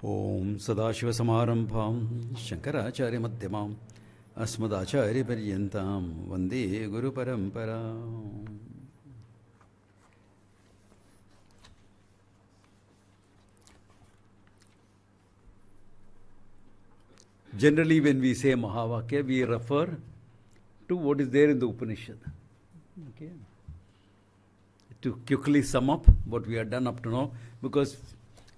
ओम सदाशिवसमारंभां शंकराचार्यमध्यमाम् अस्मदाचार्यपर्यन्तां वन्दे गुरुपरम्पराम्. Generally, when we say Mahavakya, we refer to what is there in the Upanishad. Okay. To quickly sum up what we have done up to now, because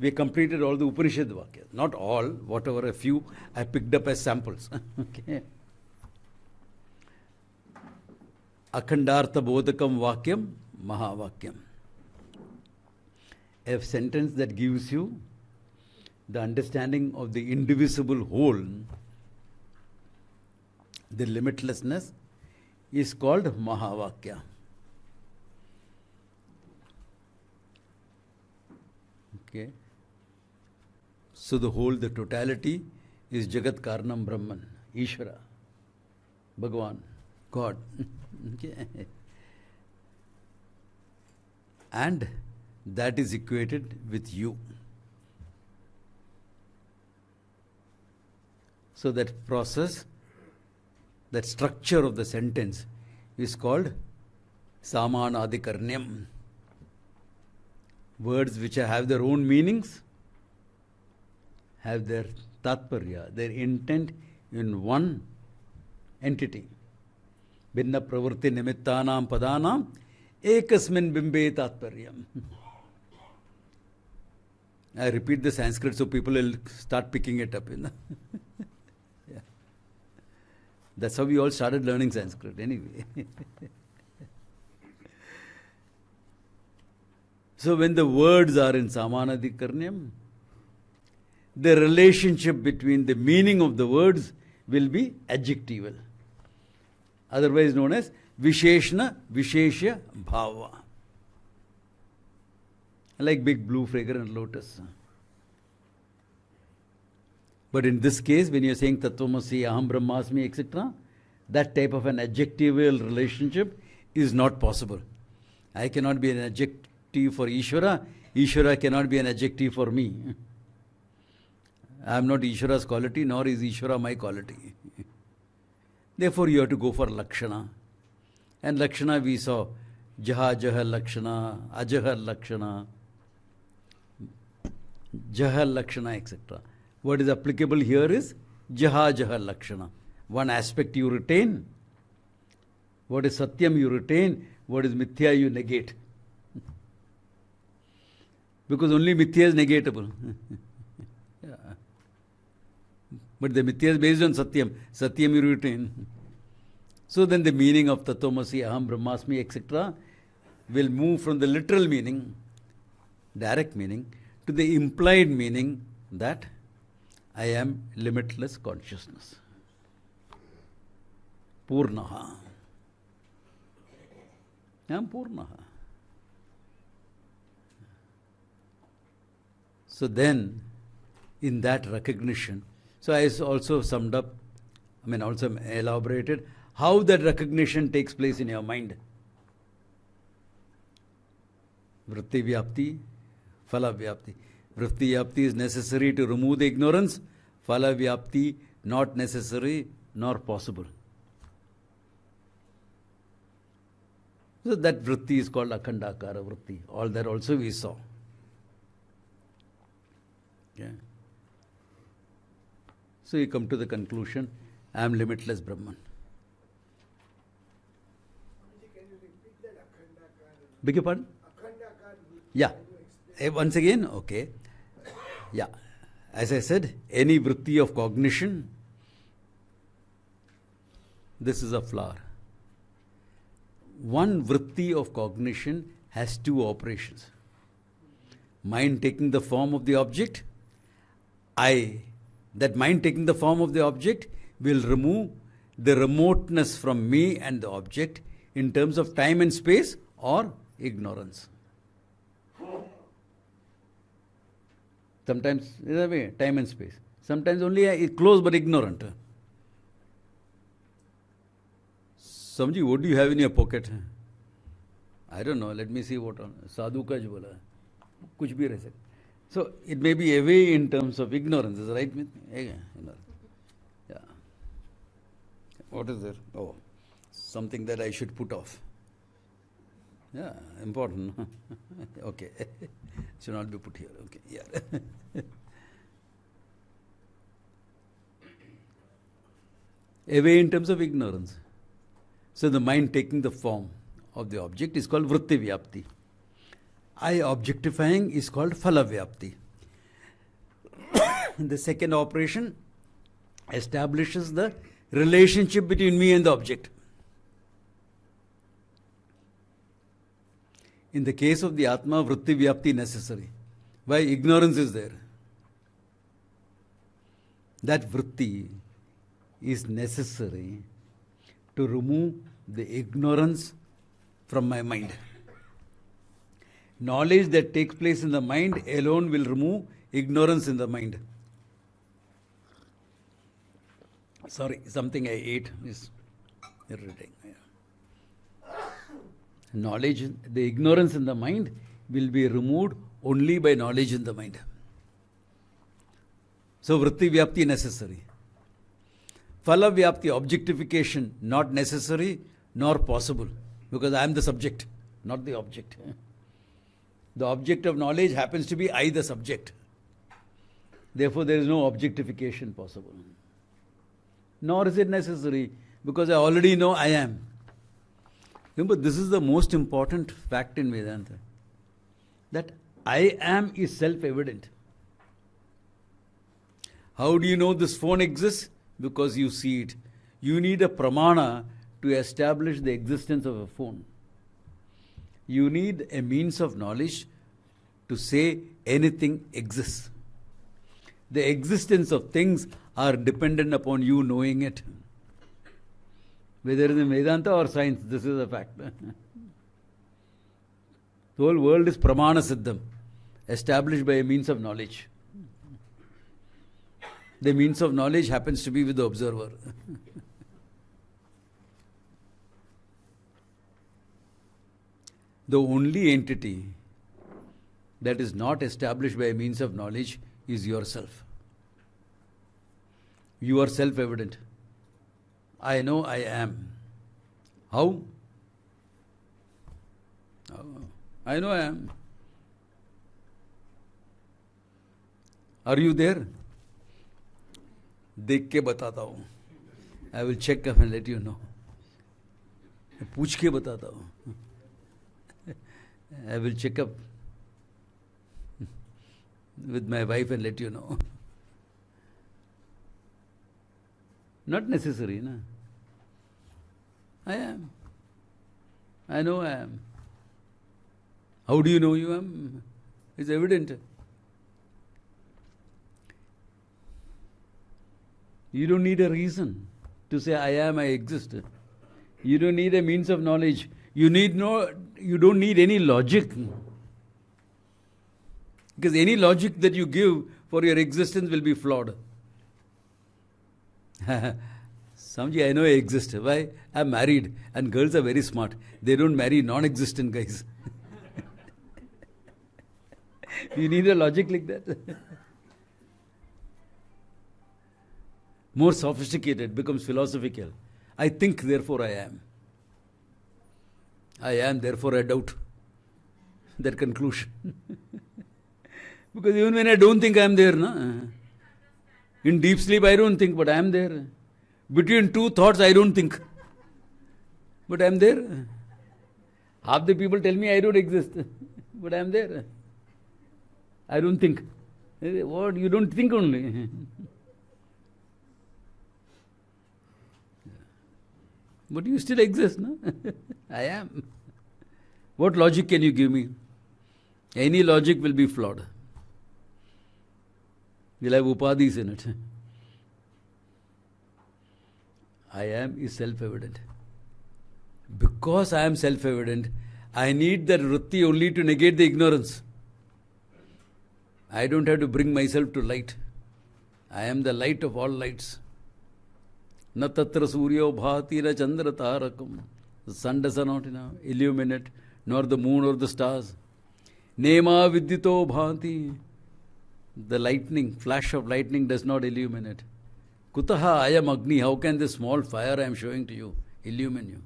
we completed all the Upanishad Vakyas. Not all, whatever a few I picked up as samples. Okay. Akhandartha Bodhakam Vakyam Mahavakyam. A sentence that gives you the understanding of the indivisible whole, the limitlessness, is called Mahavakya. Okay. So the whole, the totality is Jagat Karanam Brahman, Ishvara, Bhagavan, God. Okay. And that is equated with you. So that process, that structure of the sentence is called Samanadikarnyam. Words which have their own meanings, have their tatparya, their intent in one entity. Binna pravritti nimittanam padanam ekasmin bimbe tatparyam. I repeat the Sanskrit so people will start picking it up. Yeah. That's how we all started learning Sanskrit anyway. So when the words are in Samanadikarnyam, the relationship between the meaning of the words will be adjectival, otherwise known as Visheshna Visheshya Bhava. Like big blue fragrant lotus. But in this case, when you're saying Tattvamasi, Aham Brahmasmi, etc., that type of an adjectival relationship is not possible. I cannot be an adjective for Ishvara, Ishvara cannot be an adjective for me. I am not Ishvara's quality, nor is Ishvara my quality. Therefore, you have to go for Lakshana. And Lakshana we saw Jaha Jaha Lakshana, Ajaha Lakshana, Jaha Lakshana, etc. What is applicable here is Jaha Jaha Lakshana. One aspect you retain, what is Satyam you retain, what is Mithya you negate. Because only Mithya is negatable. Yeah. But the Mithya is based on Satyam. Satyam you retain. So then the meaning of Tattvamasi, Aham Brahmasmi, etc. will move from the literal meaning, direct meaning, to the implied meaning that I am limitless consciousness. Purnaha. I am Purnaha. So then, in that recognition, so I also summed up, also elaborated how that recognition takes place in your mind. Vritti Vyapti, Phala Vyapti. Vritti Vyapti is necessary to remove the ignorance. Phala Vyapti, not necessary nor possible. So that Vritti is called Akhandakara Vritti. All that also we saw. Okay. So you come to the conclusion, I am limitless Brahman. Can you repeat that Akhandakara? Beg your pardon? Akhandakara. Yeah. Once again, okay. Yeah. As I said, any vritti of cognition, this is a flower. One vritti of cognition has two operations. Mind taking the form of the object, that mind taking the form of the object will remove the remoteness from me and the object in terms of time and space or ignorance. Sometimes, time and space. Sometimes only close but ignorant. Samji, what do you have in your pocket? I don't know. Let me see what on. Sadhu ka jo bola. कुछ भी रह सकता, So it may be away in terms of ignorance, is right with me? Ignorance. Yeah. What is there? Oh, something that I should put off. Yeah, important. Okay. Should not be put here. Okay. Yeah. Away in terms of ignorance. So the mind taking the form of the object is called vritti vyapti. I objectifying is called phala vyapti. The second operation establishes the relationship between me and the object. In the case of the Atma, vritti vyapti necessary. Why? Ignorance is there. That vritti is necessary to remove the ignorance from my mind. Knowledge that takes place in the mind alone will remove ignorance in the mind. Sorry, something I ate is irritating. Knowledge, the ignorance in the mind will be removed only by knowledge in the mind. So, vritti vyapti necessary. Phala vyapti, objectification, not necessary nor possible, because I am the subject, not the object. The object of knowledge happens to be I, the subject. Therefore, there is no objectification possible. Nor is it necessary, because I already know I am. Remember, this is the most important fact in Vedanta, that I am is self-evident. How do you know this phone exists? Because you see it. You need a pramana to establish the existence of a phone. You need a means of knowledge to say anything exists. The existence of things are dependent upon you knowing it. Whether it is in Vedanta or science, this is a fact. The whole world is pramana siddham, established by a means of knowledge. The means of knowledge happens to be with the observer. The only entity that is not established by a means of knowledge is yourself. You are self-evident. I know I am. How? I know I am. Are you there? देख के बताता हूँ. I will check up and let you know. पूछ के बताता हूँ. I will check up with my wife and let you know. Not necessary, na? I am. I know I am. How do you know you am? It's evident. You don't need a reason to say I am, I exist. You don't need a means of knowledge. You don't need any logic. Because any logic that you give for your existence will be flawed. Samji, I know I exist. Why? I'm married and girls are very smart. They don't marry non-existent guys. You need a logic like that. More sophisticated, becomes philosophical. I think, therefore I am. I am, therefore I doubt. That conclusion. Because even when I don't think I am there, na? In deep sleep I don't think, but I am there. Between two thoughts I don't think, but I am there. Half the people tell me I don't exist, but I am there. I don't think. What? You don't think only. But you still exist, no? I am. What logic can you give me? Any logic will be flawed. You'll have upadhis in it. I am is self-evident. Because I am self-evident, I need that vritti only to negate the ignorance. I don't have to bring myself to light. I am the light of all lights. Na tatra suryo bhati na chandra tarakam. The sun does not illuminate, nor the moon or the stars. Nema vidyito bhati. The lightning, flash of lightning does not illuminate. Kutaha ayam agni, how can this small fire I am showing to you illumine you?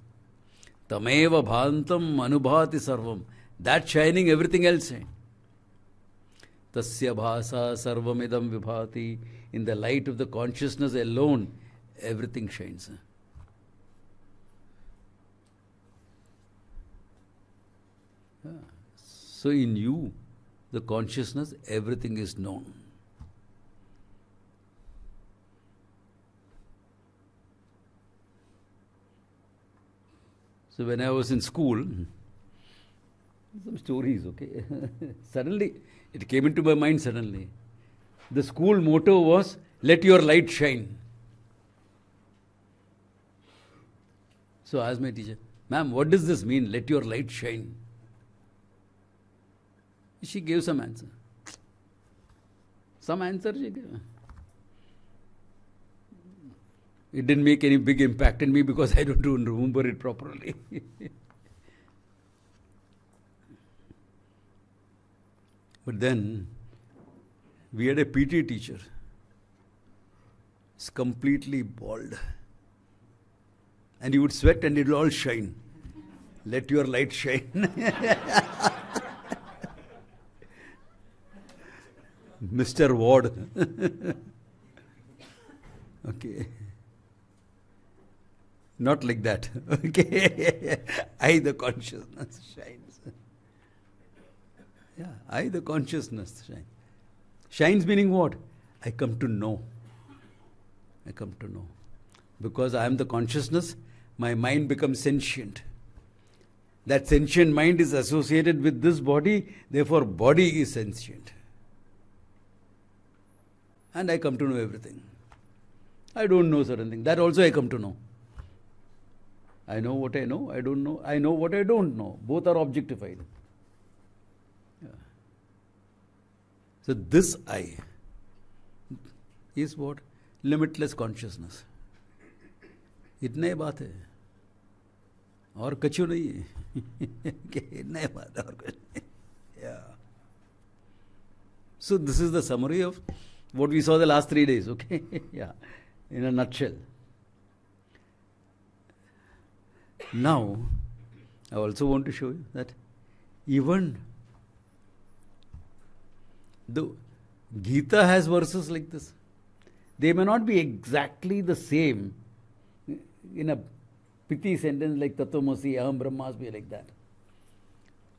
Tameva bhantam anubhati sarvam. That shining, everything else shine. Tasya bhasa sarvamidam vibhati. In the light of the consciousness alone, everything shines. Yeah. So in you, the consciousness, everything is known. So when I was in school, some stories, okay? Suddenly, it came into my mind suddenly. The school motto was, let your light shine. So I asked my teacher, ma'am, what does this mean, let your light shine? She gave some answer. Some answer she gave. It didn't make any big impact in me because I don't remember it properly. But then, we had a PT teacher. He's completely bald. And he would sweat and it will all shine. Let your light shine. Mr. Ward. Okay. Not like that. Okay. I, the consciousness, shines. Yeah, I, the consciousness, shines. Shines meaning what? I come to know. I come to know. Because I am the consciousness, my mind becomes sentient. That sentient mind is associated with this body, therefore body is sentient. And I come to know everything. I don't know certain things. That also I come to know. I know what I know, I don't know. I know what I don't know. Both are objectified. Yeah. So this I is what? Limitless consciousness. इतना ही बात है और कछु नहीं है इतना ही बात है और कुछ नहीं. Yeah. So this is the summary of what we saw the last 3 days, okay? Yeah, in a nutshell. Now, I also want to show you that even the Gita has verses like this. They may not be exactly the same in a pithy sentence like Tatvamasi, Aham Brahmasmi, like that.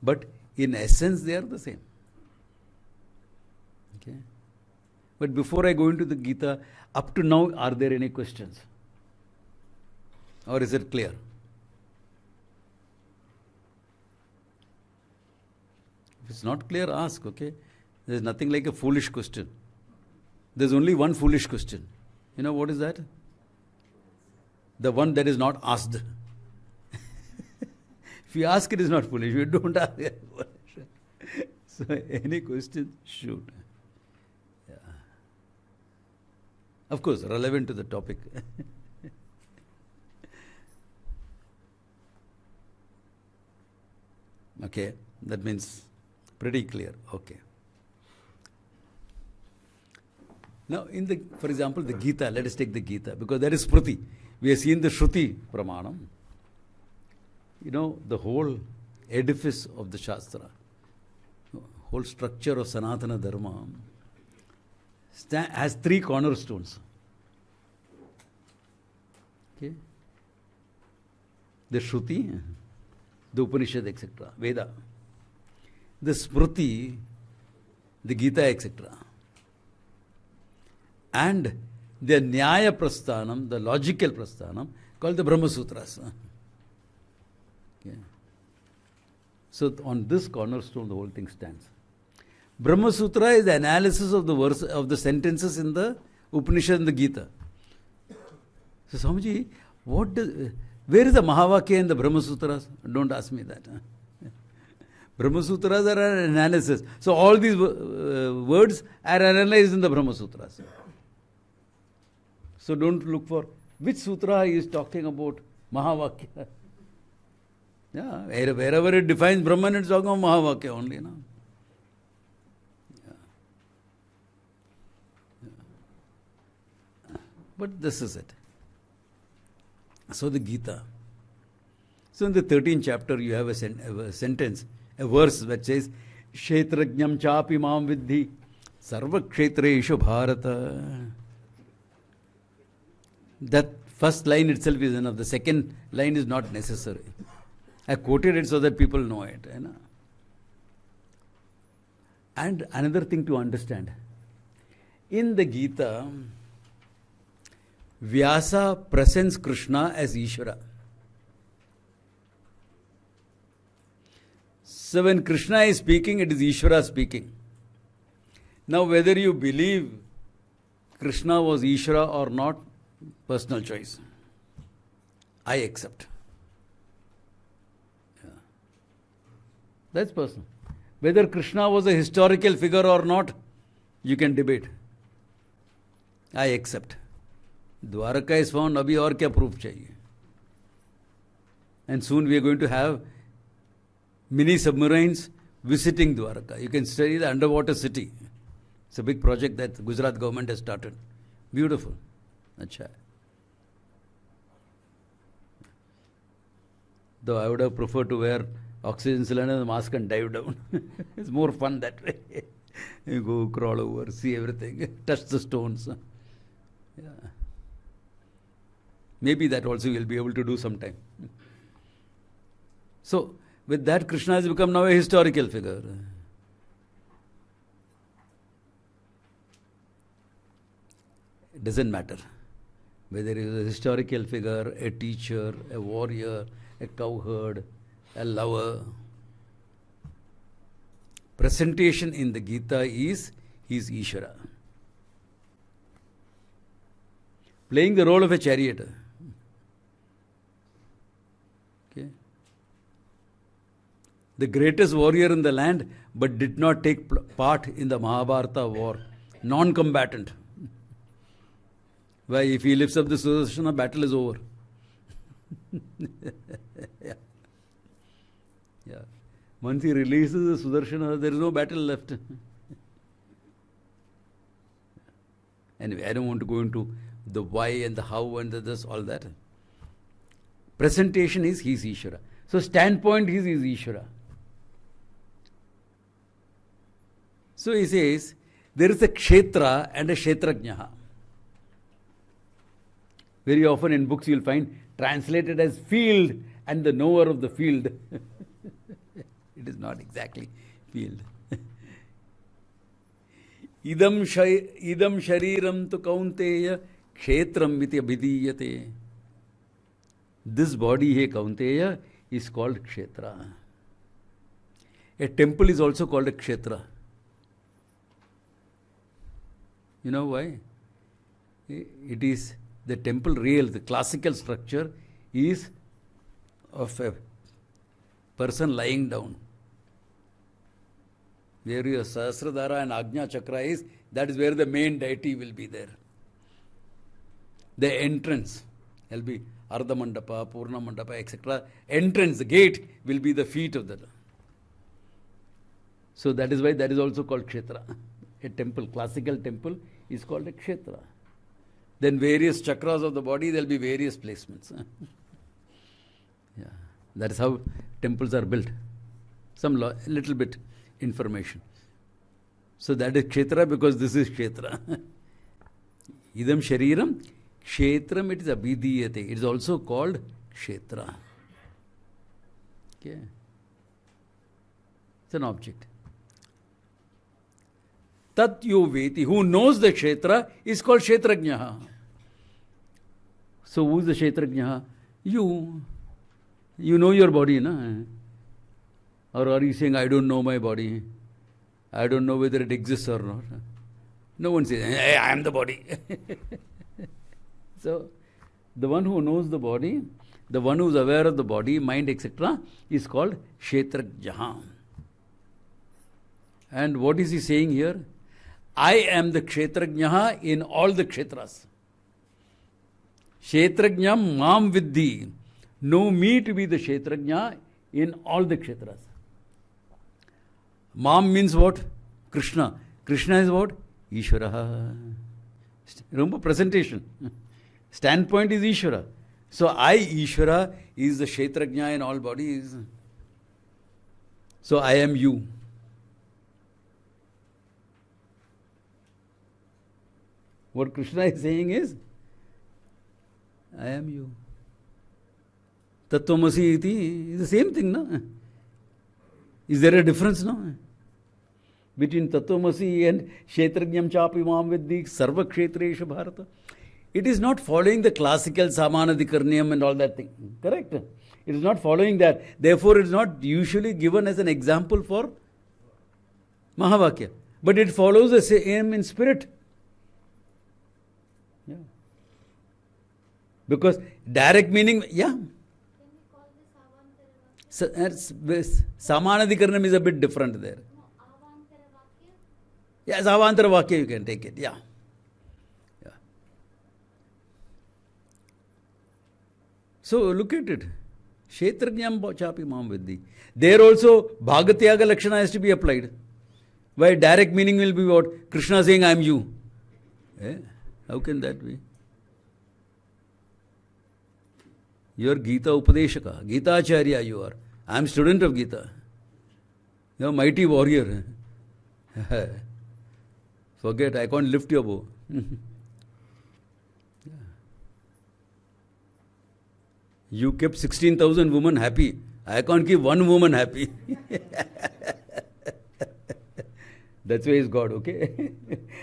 But in essence, they are the same. Okay? But before I go into the Gita, up to now, are there any questions? Or is it clear? If it's not clear, ask, okay? There's nothing like a foolish question. There's only one foolish question. You know what is that? The one that is not asked. If you ask, it is not foolish. You don't ask it. So any question, shoot. Yeah. Of course, relevant to the topic. Okay, that means pretty clear. Okay. Now, for example, the Gita, let us take the Gita, because that is Smriti. We have seen the Shruti Pramanam. You know, the whole edifice of the Shastra, whole structure of Sanatana Dharma has 3 cornerstones. Okay? The Shruti, the Upanishad, etc., Veda. The Smriti, the Gita, etc. And the Nyaya Prasthanam, the logical Prasthanam, called the Brahma Sutras. Okay. So on this cornerstone, the whole thing stands. Brahma Sutra is the analysis of the verse of the sentences in the Upanishad and the Gita. So Swamiji, where is the Mahavakya in the Brahma Sutras? Don't ask me that. Brahma Sutras are an analysis. So all these words are analyzed in the Brahma Sutras. So don't look for which sutra he is talking about Mahavakya. Yeah, wherever it defines Brahman, it's talking about Mahavakya only. No? Yeah. But this is it. So the Gita. So in the 13th chapter, you have a sentence, a verse that says, Kshetrajnam chapi mam vidhi sarva kshetreshu bharata. That first line itself is enough. The second line is not necessary. I quoted it so that people know it. You know? And another thing to understand. In the Gita, Vyasa presents Krishna as Ishvara. So when Krishna is speaking, it is Ishvara speaking. Now whether you believe Krishna was Ishvara or not, personal choice. I accept. Yeah. That's personal. Whether Krishna was a historical figure or not, you can debate. I accept. Dwaraka is found, abhi aur kya proof chahiye? And soon we are going to have mini submarines visiting Dwaraka. You can study the underwater city. It's a big project that the Gujarat government has started. Beautiful. Achha. Though I would have preferred to wear oxygen cylinder and mask and dive down. It's more fun that way. You go crawl over, see everything, touch the stones. Yeah. Maybe that also you'll be able to do sometime. So, with that, Krishna has become now a historical figure. It doesn't matter whether he is a historical figure, a teacher, a warrior, a cowherd, a lover. Presentation in the Gita is he is Ishvara. Playing the role of a chariot. Okay. The greatest warrior in the land, but did not take part in the Mahabharata war. Non-combatant. Why? If he lifts up the Sudarshana, battle is over. Yeah. Yeah. Once he releases the Sudarshana, there is no battle left. Anyway, I don't want to go into the why and the how and the this, all that. Presentation is he is Ishvara. So standpoint is Ishvara. So he says, there is a Kshetra and a Kshetrajnaha. Very often in books you will find translated as field and the knower of the field. It is not exactly field. Idam shariram tu kaunteya kshetram iti abhidiyate. This body here, Kaunteya, is called Kshetra. A temple is also called a Kshetra. You know why? It is the temple real, the classical structure is of a person lying down. Where your Sahasradhara and Ajna Chakra is, that is where the main deity will be there. The entrance will be Ardha Mandapa, Purna Mandapa, etc. Entrance, the gate will be the feet of the. So that is why that is also called Kshetra. A temple, classical temple is called a Kshetra. Then various chakras of the body, there will be various placements. Yeah, that is how temples are built. Some little bit information. So that is Kshetra because this is Kshetra. Idam Shariram, Kshetram, it is Abhidiyate. It is also called Kshetra. Okay. It's an object. Tat yo veti, who knows the Kshetra is called Kshetrajnaha. So who is the Kshetrajnaha? You. You know your body, na? Or are you saying, I don't know my body? I don't know whether it exists or not. No one says, hey, I am the body. So, the one who knows the body, the one who is aware of the body, mind, etc., is called Kshetrajnaha. And what is he saying here? I am the Kshetrajnaha in all the Kshetras. Kshetrajnam mam vidhi. Know me to be the Kshetrajna in all the Kshetras. Mam means what? Krishna. Krishna is what? Ishvara. Remember presentation. Standpoint is Ishvara. So I, Ishvara, is the Kshetrajna in all bodies. So I am you. What Krishna is saying is, I am you. Tattvamasi iti is the same thing, no? Is there a difference, no? Between Tattvamasi and Kshetrajnam chapi mam viddi sarva kshetreshu bharata. It is not following the classical Samanadikarniyam and all that thing. Correct? It is not following that. Therefore, it is not usually given as an example for Mahavakya. But it follows the same in spirit. Yeah. Because direct meaning, yeah. Can we call this Avantara Vakya? Samanadikarnam is a bit different there. No, Avantara Vakya? Yes, Avantara Vakya you can take it, yeah. Yeah. So look at it. Kshetrajnam chapi mam viddi. There also Bhagatyaga Lakshana has to be applied. Why direct meaning will be what? Krishna saying I am you. Eh? How can that be? You are Gita Upadeshaka, Gita Acharya you are. I am student of Gita. You are mighty warrior. Forget, I can't lift your bow. You kept 16,000 women happy. I can't keep one woman happy. That's why he's God, okay?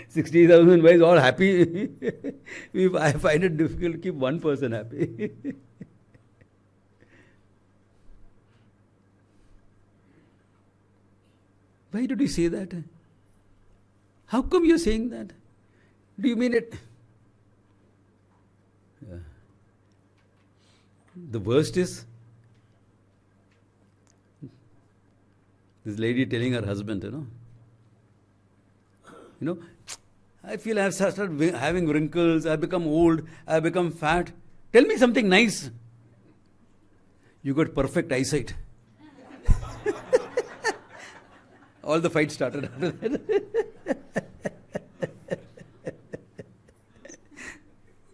60,000 wives all happy. I find it difficult to keep one person happy. Why did you say that? How come you're saying that? Do you mean it? Yeah. The worst is this lady telling her husband, you know, I feel I've started having wrinkles, I've become old, I've become fat. Tell me something nice. You got perfect eyesight. All the fights started after that.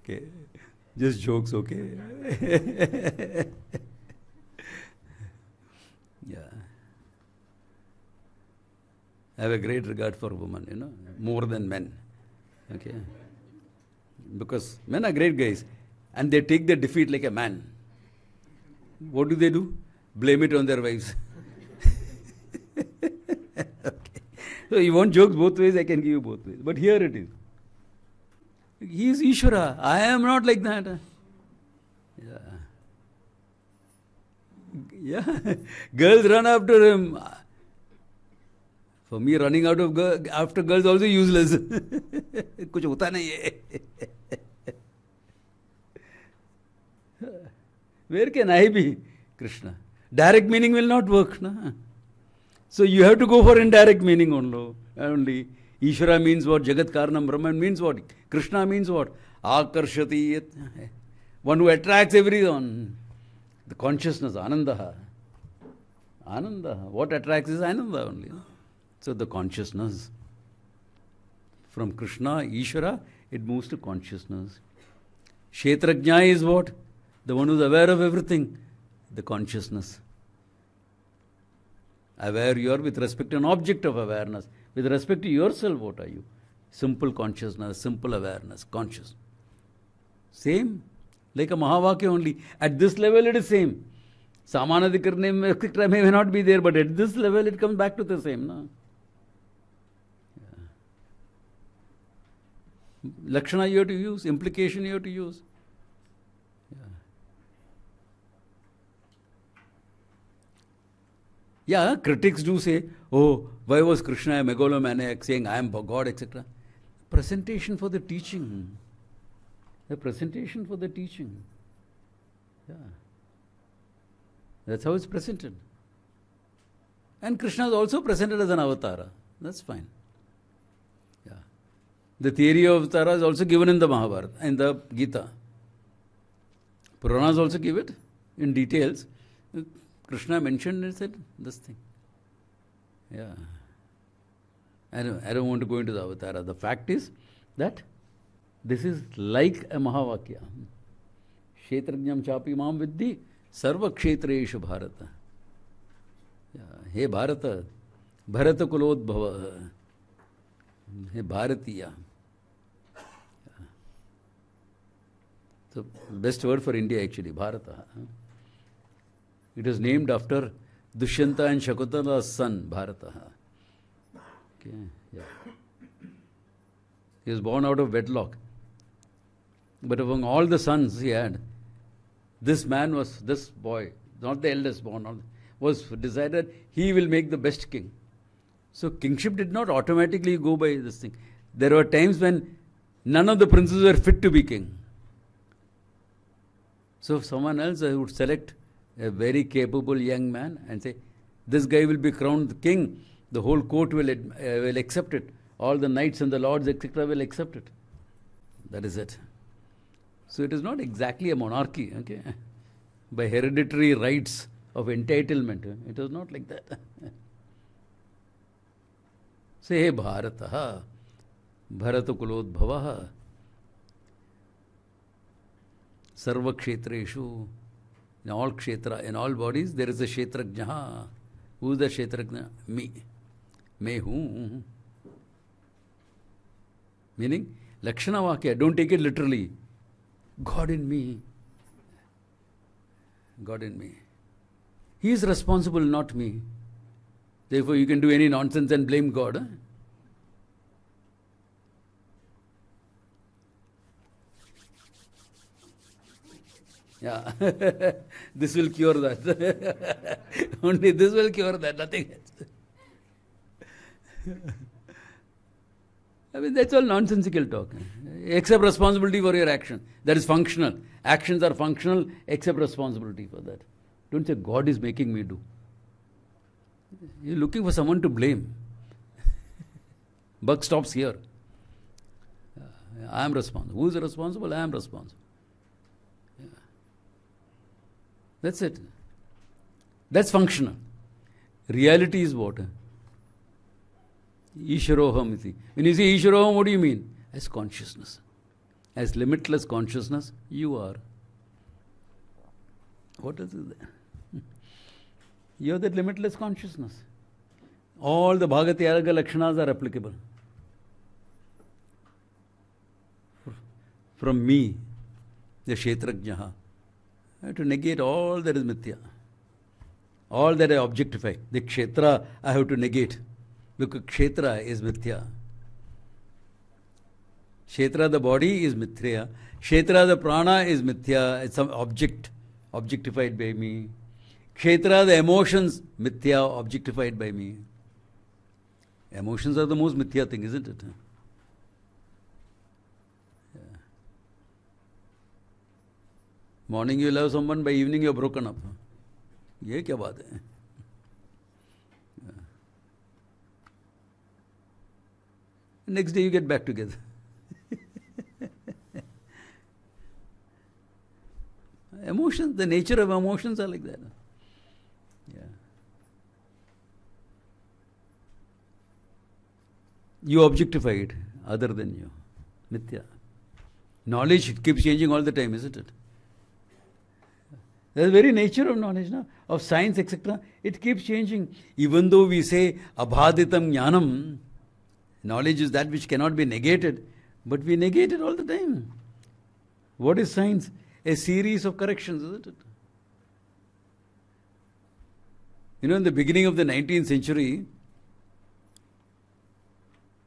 Okay. Just jokes, okay? Yeah. I have a great regard for women, more than men. Okay? Because men are great guys and they take their defeat like a man. What do? Blame it on their wives. Okay. So you want jokes both ways, I can give you both ways. But here it is. He is Ishvara. I am not like that. Yeah. Yeah. Girls run after him. For me, running after girls also useless. कुछ होता नहीं है. Where can I be, Krishna? Direct meaning will not work. Na? So you have to go for indirect meaning only. Ishvara means what? Jagat Karanam Brahman means what? Krishna means what? Akarshati. One who attracts everyone. The consciousness, Ananda. Ananda. What attracts is Ananda only. So the consciousness. From Krishna, Ishvara, it moves to consciousness. Kshetrajna is what? The one who is aware of everything. The consciousness. Aware you are with respect to an object of awareness. With respect to yourself, what are you? Simple consciousness, simple awareness, conscious. Same. Like a Mahavakya only. At this level it is same. Samanadikarnam, etc. may not be there, but at this level it comes back to the same. No? Yeah. Lakshana you have to use, implication you have to use. Yeah, critics do say, oh, why was Krishna a megalomaniac saying I am God, etc. Presentation for the teaching. The presentation for the teaching. Yeah. That's how it's presented. And Krishna is also presented as an avatara. That's fine. Yeah. The theory of avatara is also given in the Mahabharata, in the Gita. Puranas also give it in details. Krishna mentioned and said this thing. Yeah. I don't want to go into the avatara. The fact is that This is like a Mahavakya. Kshetrajnam chapi mam viddhi sarva kshetreshu Bharata. Hey Bharata, Bharata kulodbhava. Hey Bharatiya. So best word for India actually, Bharata. It was named after Dushyanta and Shakuntala's son, Bharata. Okay, yeah. He was born out of wedlock. But among all the sons he had, this boy, not the eldest born, was decided he will make the best king. So kingship did not automatically go by this thing. There were times when none of the princes were fit to be king. So someone else would select a very capable young man and say, this guy will be crowned king. The whole court will accept it. All the knights and the lords, etc., will accept it. That is it. So it is not exactly a monarchy, okay? By hereditary rights of entitlement. It was not like that. Say, hey Bharata, Bharata kulodbhava, sarva kshetreshu, in all kshetra, in all bodies, there is a kshetrajnaha. Who is the kshetrajna? Me. Main hoon. Meaning, Lakshana Vakya, don't take it literally. God in me. God in me. He is responsible, not me. Therefore, you can do any nonsense and blame God. Huh? Yeah. This will cure that. Only this will cure that, nothing else. I mean, that's all nonsensical talk. Accept responsibility for your action. That is functional. Actions are functional. Accept responsibility for that. Don't say, God is making me do. You're looking for someone to blame. Buck stops here. I am responsible. Who is responsible? I am responsible. Yeah. That's it. That's functional. Reality is what? Isharohamiti. When you say Isharoham, what do you mean? As consciousness. As limitless consciousness, you are. What else is there? You have that limitless consciousness. All the Bhagatyaraga Lakshanas are applicable. From me, the Kshetrajnaha, I have to negate all that is mithya. All that I objectify. The Kshetra I have to negate. Because Kshetra is mithya. Kshetra, the body, is mithya. Kshetra, the prana, is mithya. It's some object, objectified by me. Kshetra, the emotions, mithya, objectified by me. Emotions are the most mithya thing, isn't it? Yeah. Morning you love someone, by evening you are broken up. ये क्या बात है? Next day you get back together. Emotions, the nature of emotions are like that. Yeah. You objectify it, other than you. Mithya. Knowledge keeps changing all the time, isn't it? The very nature of knowledge, no? Of science, etc., it keeps changing. Even though we say abhaditam jnanam, knowledge is that which cannot be negated, but we negate it all the time. What is science? A series of corrections, isn't it? You know, in the beginning of the 19th century,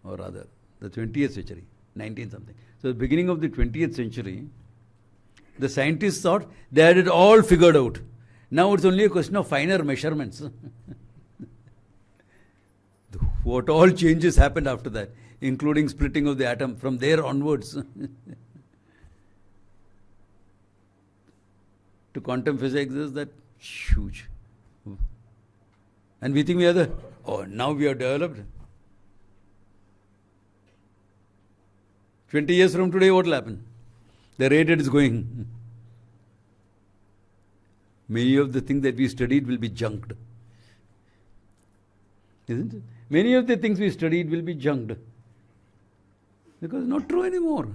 or rather, the 20th century, 19 something. So, the beginning of the 20th century, the scientists thought they had it all figured out. Now it's only a question of finer measurements. What all changes happened after that, including splitting of the atom from there onwards. To quantum physics is that huge. And we think we are now we are developed. 20 years from today, what will happen? The rate it is going. Many of the things that we studied will be junked. Isn't it? Many of the things we studied will be junked. Because not true anymore.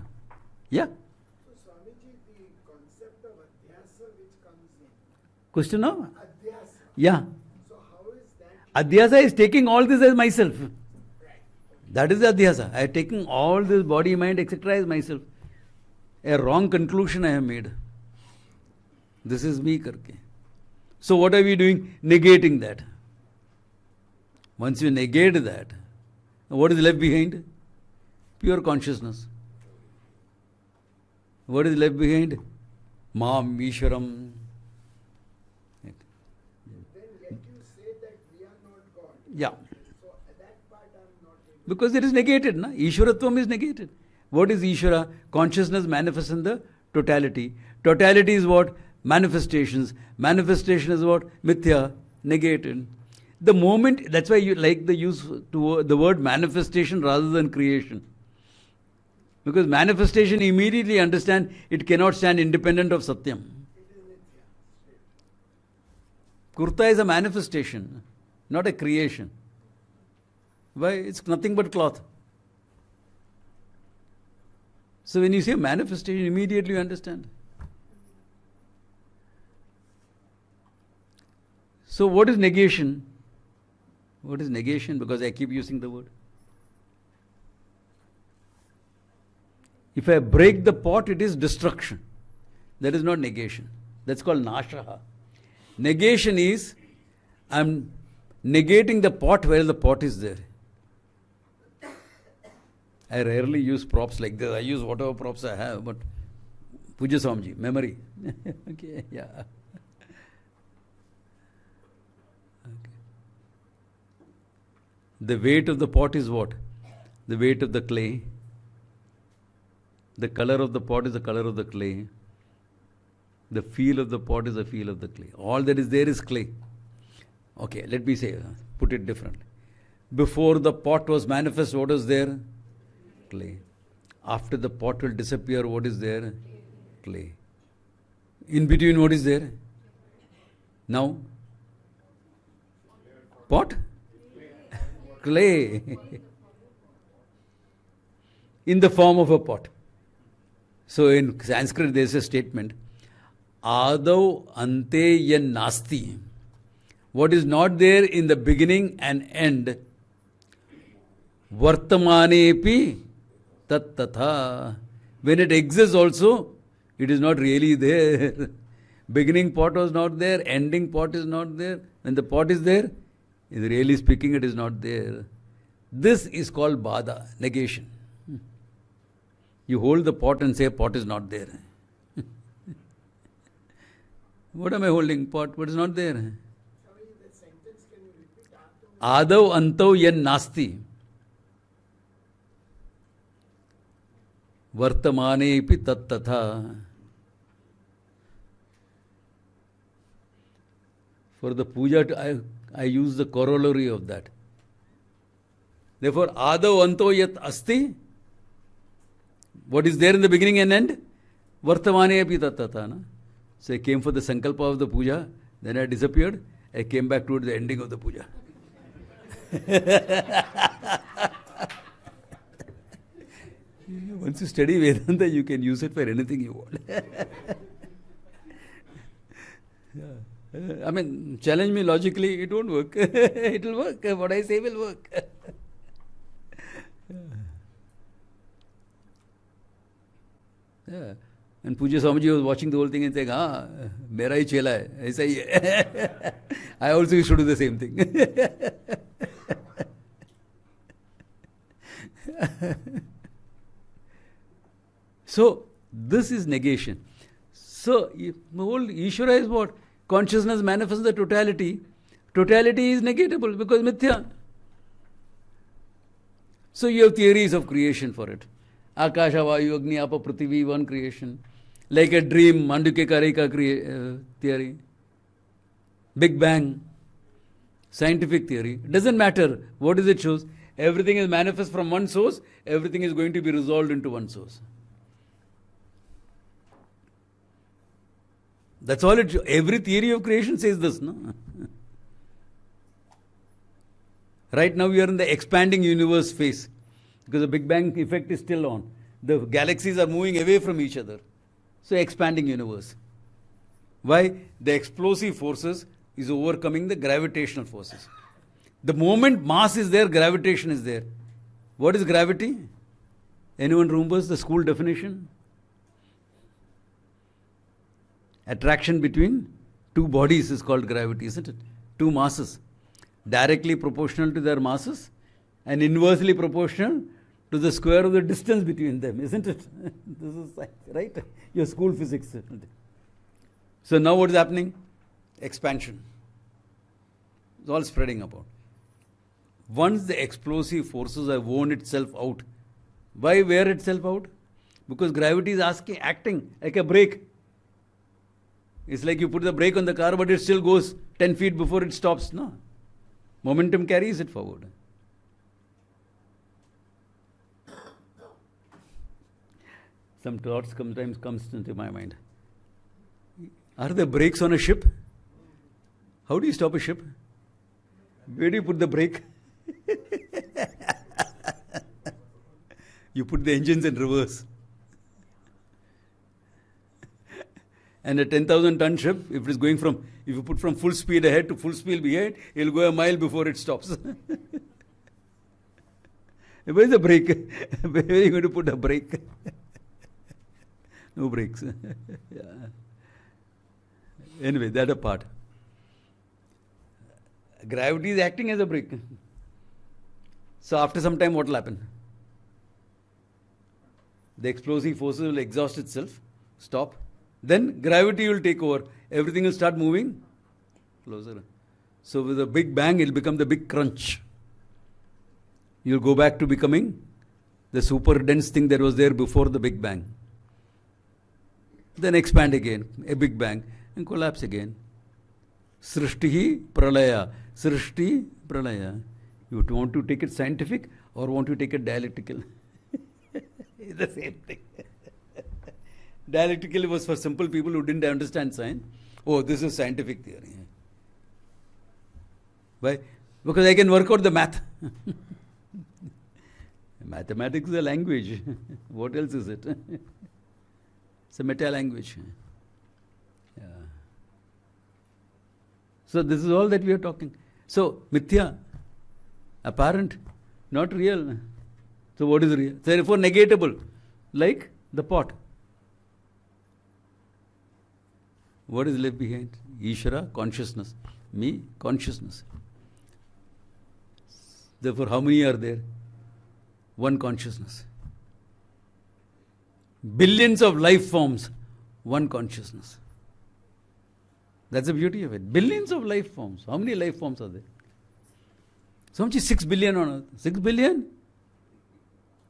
Yeah. So Swamiji, the concept of adhyasa which comes in, Question now? adhyasa. Yeah. So how is that? Adhyasa is taking all this as myself. That is the adhyasa. I have taken all this body, mind, etc. as myself. A wrong conclusion I have made. This is me karke. So what are we doing? Negating that. Once you negate that, what is left behind? Pure consciousness. What is left behind? Mam, Ishwaram. Then yet you say that we are not God. Yeah. So that part I'm not able. Because it is negated, na? Ishwaratvam is negated. What is Ishvara? Consciousness manifests in the totality. Totality is what? Manifestations. Manifestation is what? Mithya. Negated. The moment, that's why you like the use to the word manifestation rather than creation. Because manifestation immediately understand it cannot stand independent of Satyam. Kurta is a manifestation, not a creation. Why? It's nothing but cloth. So when you say manifestation, immediately you understand. So what is negation? What is negation? Because I keep using the word. If I break the pot, it is destruction. That is not negation. That's called nashaha. Negation is, I'm negating the pot where the pot is there. I rarely use props like this. I use whatever props I have, but Puja Swamiji, memory. Okay, yeah. Okay. The weight of the pot is what? The weight of the clay. The color of the pot is the color of the clay. The feel of the pot is the feel of the clay. All that is there is clay. Okay, let me say, put it differently. Before the pot was manifest, what was there? Clay. After the pot will disappear, what is there? Clay. In between, what is there? Now? Pot? Clay. In the form of a pot. So in Sanskrit there is a statement, Adau ante yan nasti. What is not there in the beginning and end, Vartamanepi tat tatha. When it exists also, it is not really there. Beginning pot was not there, ending pot is not there. When the pot is there, really speaking, it is not there. This is called bada, negation. You hold the pot and say pot is not there. What am I holding? Pot. What is not there? Swamiji, that sentence can you repeat after? Adav antau yan nasti. Vartamanepi tat tatha. For the puja, I use the corollary of that. Therefore, Adav anto yat asti. What is there in the beginning and end? Vartamanepi tat tatha. Na? So I came for the sankalpa of the puja, then I disappeared. I came back towards the ending of the puja. Once you study Vedanta, you can use it for anything you want. I mean, challenge me logically, it won't work. It will work. What I say will work. Yeah. And Puja Swamiji was watching the whole thing and saying, mera hi chela hai. Aisa hi hai. I also used to do the same thing. So, this is negation. So, the whole Ishvara is what? Consciousness manifests the totality. Totality is negatable because mithya. So, you have theories of creation for it. Akasha, Vayu, Agni, Apa, Prithvi, one creation. Like a dream, Mandukya Karika theory. Big Bang. Scientific theory. Doesn't matter. What does it show? Everything is manifest from one source. Everything is going to be resolved into one source. That's all it shows. Every theory of creation says this, no? Right now we are in the expanding universe phase because the Big Bang effect is still on. The galaxies are moving away from each other. So expanding universe. Why? The explosive forces is overcoming the gravitational forces. The moment mass is there, gravitation is there. What is gravity? Anyone remembers the school definition? Attraction between two bodies is called gravity, isn't it? Two masses. Directly proportional to their masses and inversely proportional to the square of the distance between them, isn't it? This is science, right? Your school physics. Isn't it? So now what is happening? Expansion. It's all spreading about. Once the explosive forces have worn itself out, why wear itself out? Because gravity is acting like a brake. It's like you put the brake on the car, but it still goes 10 feet before it stops. No. Momentum carries it forward. Some thoughts sometimes comes into my mind. Are there brakes on a ship? How do you stop a ship? Where do you put the brake? You put the engines in reverse. And a 10,000 ton ship, if it is going from, if you put from full speed ahead to full speed behind, it will go a mile before it stops. Where is the brake? Where are you going to put a brake? No brakes. Yeah. Anyway, that apart. Gravity is acting as a brake. So after some time, what will happen? The explosive forces will exhaust itself, stop. Then gravity will take over. Everything will start moving closer. So with a big bang, it will become the big crunch. You will go back to becoming the super dense thing that was there before the big bang. Then expand again, a big bang, and collapse again. Srishti pralaya. Srishti pralaya. You want to take it scientific or want to take it dialectical? It's the same thing. Dialectical was for simple people who didn't understand science. Oh, this is scientific theory. Why? Because I can work out the math. Mathematics is a language. What else is it? It's a meta language. Yeah. So this is all that we are talking. So mithya, apparent, not real. So what is real? Therefore negatable, like the pot. What is left behind? Ishvara, consciousness. Me, consciousness. Therefore, how many are there? One consciousness. Billions of life forms, one consciousness. That's the beauty of it. Billions of life forms. How many life forms are there? So much is 6 billion on Earth. 6 billion?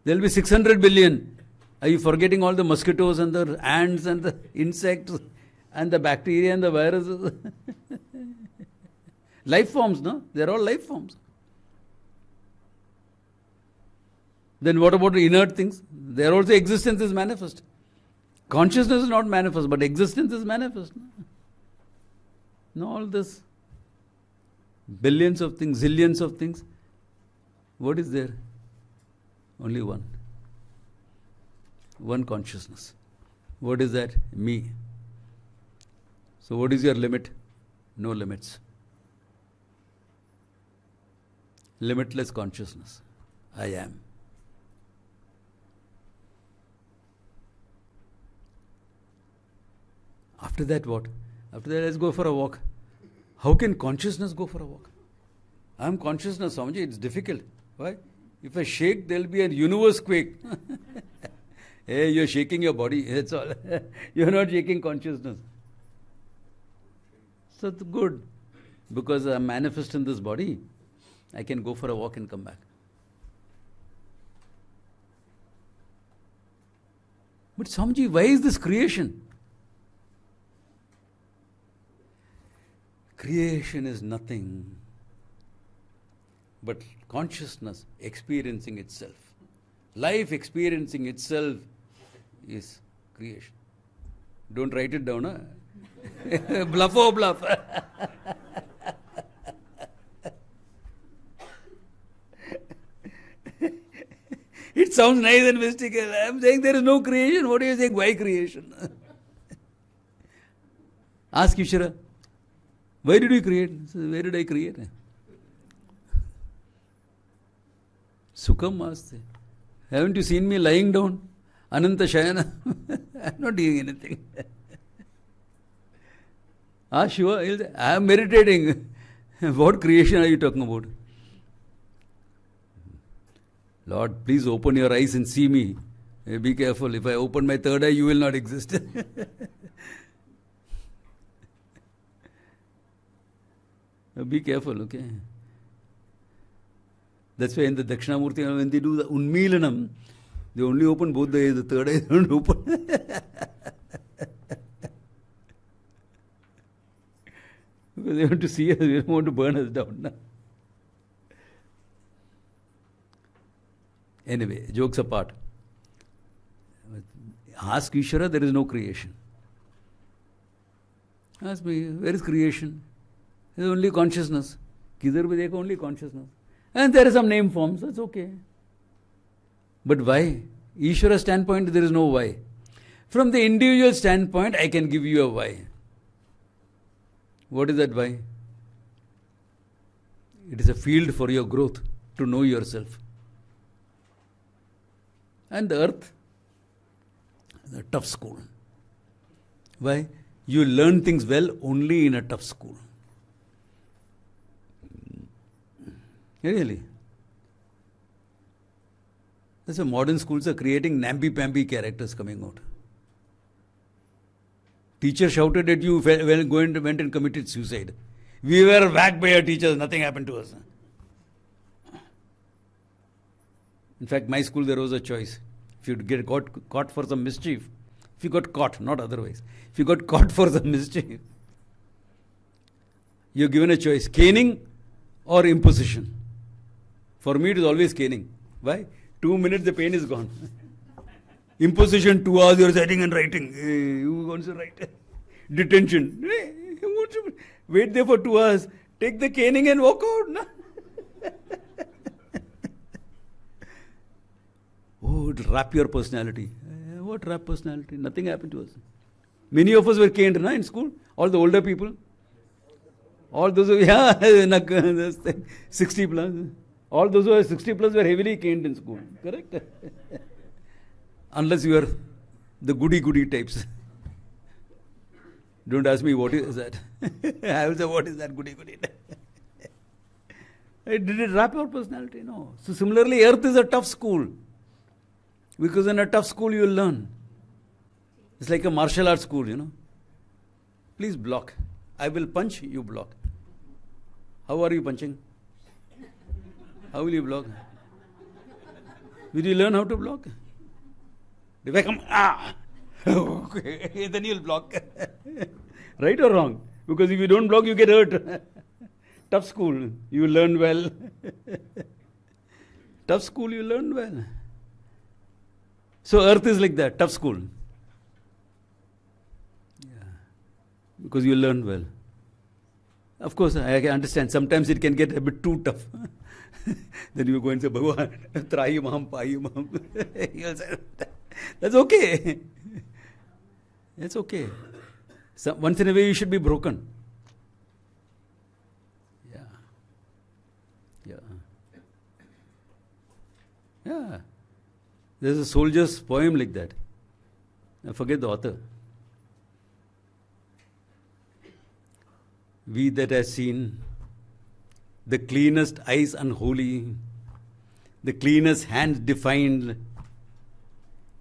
There will be 600 billion. Are you forgetting all the mosquitoes and the ants and the insects and the bacteria and the viruses? Life forms, no? They're all life forms. Then what about the inert things? There also existence is manifest. Consciousness is not manifest, but existence is manifest. No, all this. Billions of things, zillions of things. What is there? Only one. One consciousness. What is that? Me. So what is your limit? No limits. Limitless consciousness. I am. After that what? After that let's go for a walk. How can consciousness go for a walk? I am consciousness, Swamiji, it's difficult. Why? If I shake, there will be a universe quake. Hey, you're shaking your body, that's all. You're not shaking consciousness. So it's good. Because I'm manifest in this body, I can go for a walk and come back. But Swamiji, why is this creation? Creation is nothing but consciousness experiencing itself. Life experiencing itself is creation. Don't write it down, huh? Bluff or bluff. It's sounds nice and mystical. I'm saying there is no creation. What are you saying? Why creation? Ask Ishvara. Why did you create? Where did I create? Sukham Maste. Haven't you seen me lying down? Ananta Shayana. I'm not doing anything. Shiva, he'll say, I am meditating. What creation are you talking about? Lord, please open your eyes and see me. Be careful. If I open my third eye, you will not exist. Be careful, okay? That's why in the Dakshinamurti, when they do the Unmilanam, they only open both the eyes, the third eye they don't open. Because they want to see us, they don't want to burn us down. No? Anyway, jokes apart. Ask Ishvara, there is no creation. Ask me, where is creation? There is only consciousness. Kidhar bhi dekho, only consciousness. And there are some name forms, that's okay. But why? Ishvara standpoint, there is no why. From the individual standpoint, I can give you a why. What is that why? It is a field for your growth, to know yourself. And the earth, the tough school. Why? You learn things well only in a tough school. Really? That's why modern schools are creating namby-pamby characters coming out. Teacher shouted at you, went and committed suicide. We were whacked by our teachers, nothing happened to us. In fact, my school there was a choice. If you get caught for some mischief, if you got caught, not otherwise, if you got caught for some mischief, you're given a choice, caning or imposition. For me, it is always caning. Why? 2 minutes, the pain is gone. Imposition, 2 hours, you're sitting and writing. Who wants to write? Detention. You want to wait there for 2 hours. Take the caning and walk out. No? Oh, it'll wrap your personality. What wrap personality? Nothing happened to us. Many of us were caned in school. All the older people. All those who, 60 plus. All those who are 60 plus were heavily caned in school. Correct? Unless you are the goody types. Don't ask me what is that. I will say, what is that goody? Did it wrap your personality? No. So similarly, earth is a tough school. Because in a tough school you will learn. It's like a martial arts school, Please block. I will punch, you block. How are you punching? How will you block? Will you learn how to block? If I come, okay, then you'll block. Right or wrong? Because if you don't block, you get hurt. Tough school, you learn well. Tough school, you learn well. So earth is like that, tough school. Yeah. Because you learn well. Of course, I can understand. Sometimes it can get a bit too tough. Then you go and say, Bhagwan, Trayimam, Payimam. You'll say, that's okay. That's okay. So once in a way you should be broken. Yeah. There's a soldier's poem like that. I forget the author. We that have seen the cleanest eyes unholy, the cleanest hands defined,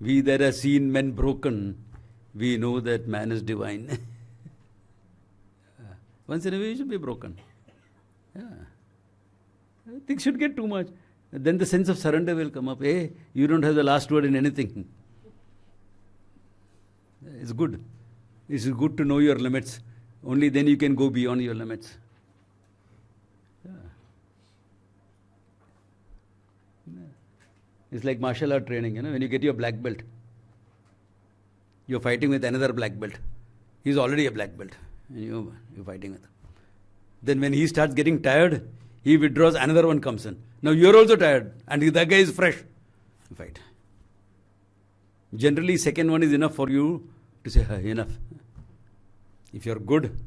we that have seen men broken, we know that man is divine. Once in a way you should be broken. Yeah. Things should get too much. Then the sense of surrender will come up. Hey, you don't have the last word in anything. It's good. It's good to know your limits. Only then you can go beyond your limits. Yeah. It's like martial art training, when you get your black belt, you're fighting with another black belt. He's already a black belt. And you're fighting with him. Then when he starts getting tired, he withdraws, another one comes in. Now you're also tired, and that guy is fresh. Fight. Generally, second one is enough for you to say, enough. If you're good,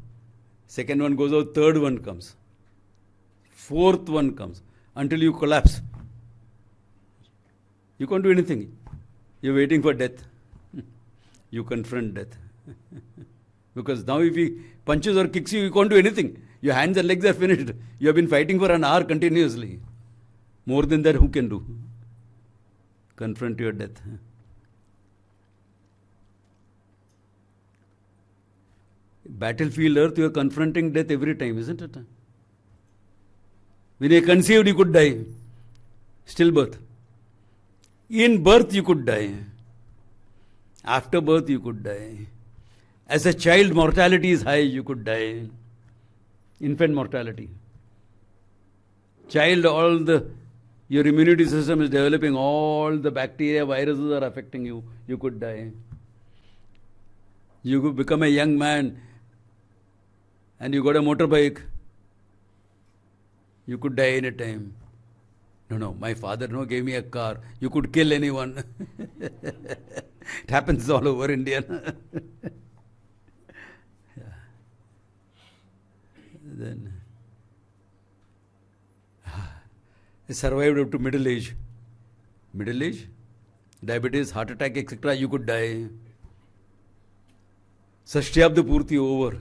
second one goes out, third one comes. Fourth one comes. Until you collapse. You can't do anything. You're waiting for death. You confront death. Because now if he punches or kicks you, you can't do anything. Your hands and legs are finished. You have been fighting for an hour continuously. More than that, who can do? Confront your death. Battlefield Earth, you are confronting death every time, isn't it? When you conceived, you could die. Stillbirth. In birth, you could die. After birth, you could die. As a child, mortality is high, you could die. Infant mortality. Child, your immunity system is developing, all the bacteria, viruses are affecting you, you could die. You could become a young man and you got a motorbike, you could die any time. No, my father gave me a car. You could kill anyone. It happens all over India. Yeah. Then I survived up to middle age. Middle age, diabetes, heart attack, etc. You could die. Sashthyabda Purti over.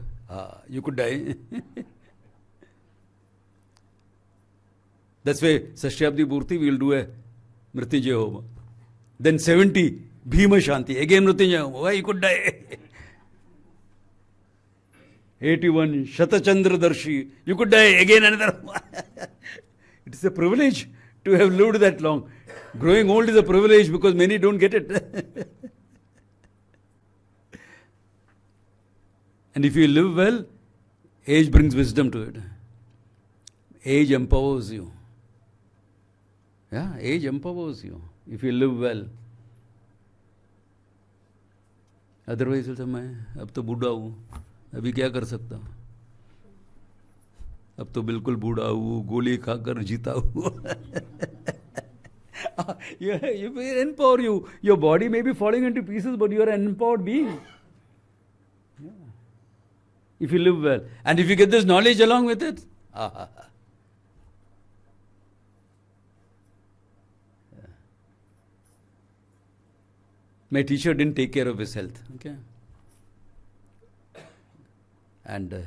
You could die. That's why Sashthyabdi Purti we will do a Mrityunjaya Homa. Then 70, Bhima Shanti. Again Mrityunjaya Homa. Why you could die? 81, Shatachandra Darshi. You could die. Again another. It is a privilege to have lived that long. Growing old is a privilege because many don't get it. And if you live well, age brings wisdom to it. Age empowers you. Yeah, age empowers you if you live well. Otherwise, मैं अब तो बूढ़ा हूँ, अभी क्या कर सकता हूँ? अब तो बिल्कुल बूढ़ा हूँ, गोली खाकर जीता हूँ. You will empower you. Your body may be falling into pieces, but you are an empowered being. Yeah. If you live well, and if you get this knowledge along with it, my teacher didn't take care of his health, okay? And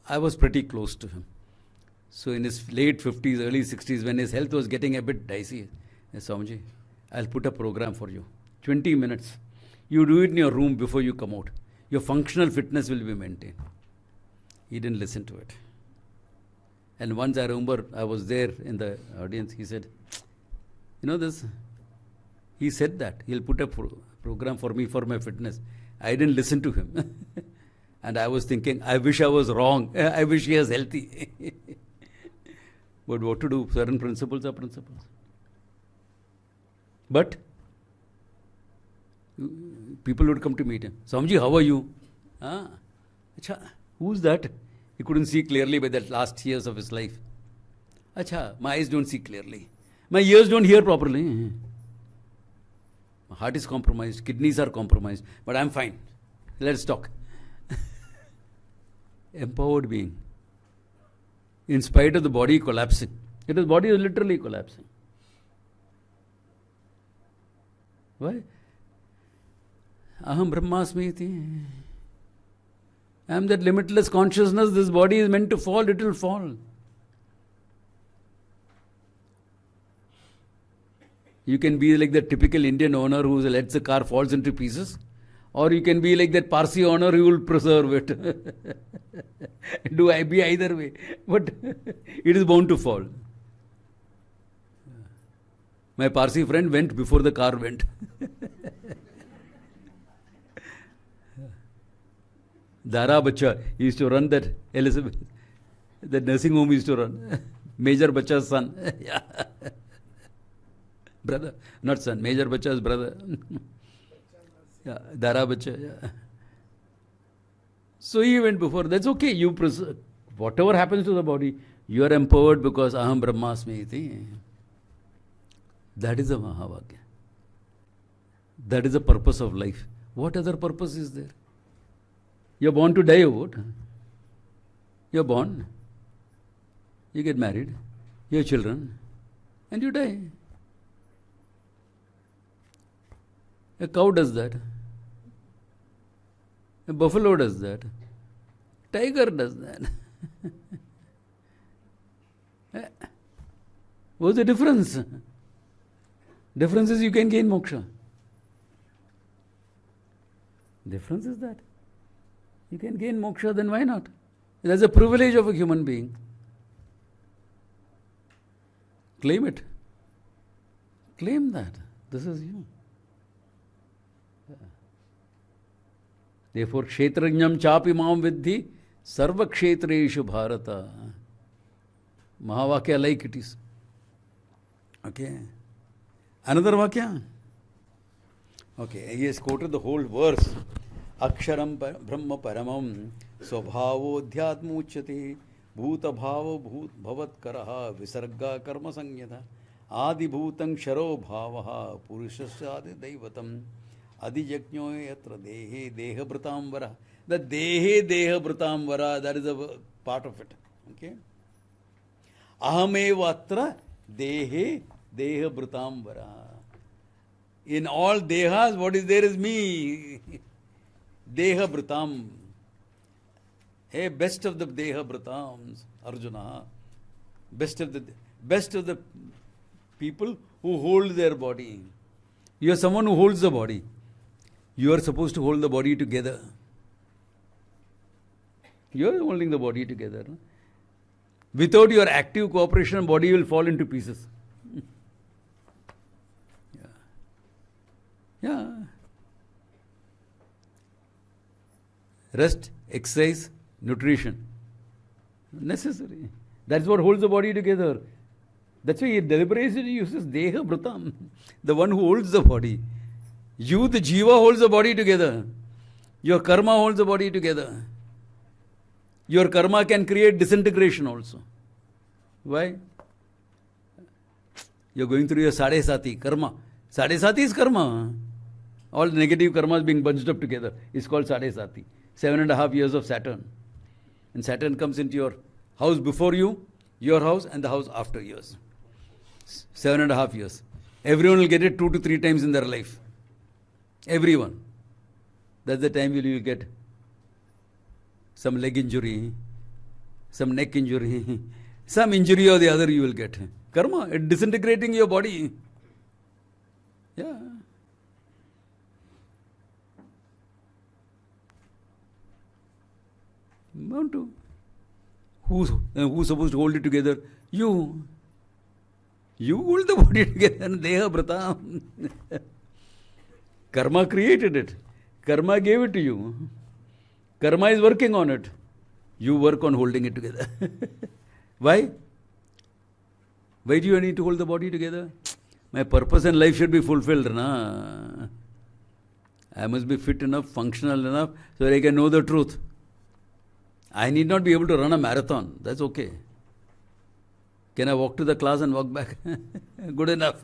I was pretty close to him. So in his late 50s, early 60s, when his health was getting a bit dicey, I said, Swamiji, I'll put a program for you. 20 minutes. You do it in your room before you come out. Your functional fitness will be maintained. He didn't listen to it. And once I remember, I was there in the audience, he said, you know this? He said that. He'll put a program for me for my fitness. I didn't listen to him. And I was thinking, I wish I was wrong. I wish he was healthy. But what to do? Certain principles are principles. But people would come to meet him. Swamiji, how are you? Acha, who's that? He couldn't see clearly by the last years of his life. Acha, my eyes don't see clearly. My ears don't hear properly. My heart is compromised. Kidneys are compromised. But I'm fine. Let's talk. Empowered being. In spite of the body collapsing. His body is literally collapsing. Why? Aham Brahmasmi iti. I am that limitless consciousness. This body is meant to fall. It will fall. You can be like the typical Indian owner who lets the car falls into pieces. Or you can be like that Parsi owner who will preserve it. Do I be either way? But it is bound to fall. My Parsi friend went before the car went. Dara Bacha used to run that Elizabeth, that nursing home used to run. Major Bacha's son. Yeah. Brother, not son, Major Bacha's brother. Yeah, Dara Bacha. Yeah. So he went before. That's okay. You whatever happens to the body, You are empowered because aham brahmasmi iti. That is a Mahavakya. That is the purpose of life. What other purpose is there? You are born to die, what? You are born. You get married. You have children. And you die. A cow does that. A buffalo does that. Tiger does that. What's the difference? Difference is you can gain moksha. Difference is that. You can gain moksha, then why not? That's a privilege of a human being. Claim it. Claim that. This is you. Therefore, kshetrajnam chapi mam vidhi sarva kshetreshu bharata. Mahavakya like it is. Okay. Another vakya. Okay, he has quoted the whole verse. Aksharam brahma paramam swabhavo dhyatma uchyate bhuta bhava bhavat karaha visarga karma sanyata adi bhutang sharo bhavaha purushasya adi daivatam adi jajño yatra dehe deha bhritamvara. The dehe deha bhritamvara, that is a part of it. Okay. Ahameva atra dehe deha bhritamvara. In all dehas, what is there is me. Deha Bhritam. Hey, best of the Deha Bhritams, Arjuna. Best of the people who hold their body. You are someone who holds the body. You are supposed to hold the body together. You are holding the body together. No? Without your active cooperation, body will fall into pieces. Yeah. Rest, exercise, nutrition. Necessary. That's what holds the body together. That's why he deliberately uses Deha Bhritam, the one who holds the body. You, the Jiva, holds the body together. Your karma holds the body together. Your karma can create disintegration also. Why? You're going through your Sade Sati, karma. Sade Sati is karma. All negative karmas being bunched up together is called Sade Sati. 7.5 years of Saturn. And Saturn comes into your house before you, your house, and the house after yours. 7.5 years. Everyone will get it 2 to 3 times in their life. Everyone. That's the time you will get some leg injury, some neck injury, some injury or the other you will get. Karma, it disintegrating your body. Yeah. Bound to. Who's supposed to hold it together? You. You hold the body together. Deha Bhritam. Karma created it. Karma gave it to you. Karma is working on it. You work on holding it together. Why? Why do you need to hold the body together? My purpose in life should be fulfilled. Na? I must be fit enough, functional enough, so that I can know the truth. I need not be able to run a marathon. That's okay. Can I walk to the class and walk back? Good enough.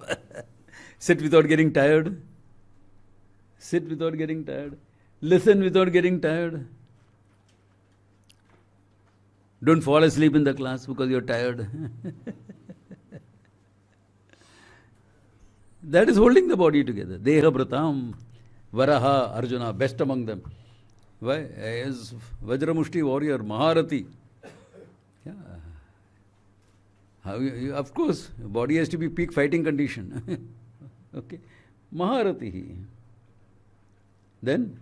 Sit without getting tired. Sit without getting tired. Listen without getting tired. Don't fall asleep in the class because you're tired. That is holding the body together. Deha Bhritam, Varaha, Arjuna, best among them. Why? As Vajramushti warrior, Maharati. Yeah. Of course, body has to be peak fighting condition. Okay. Maharati. Then,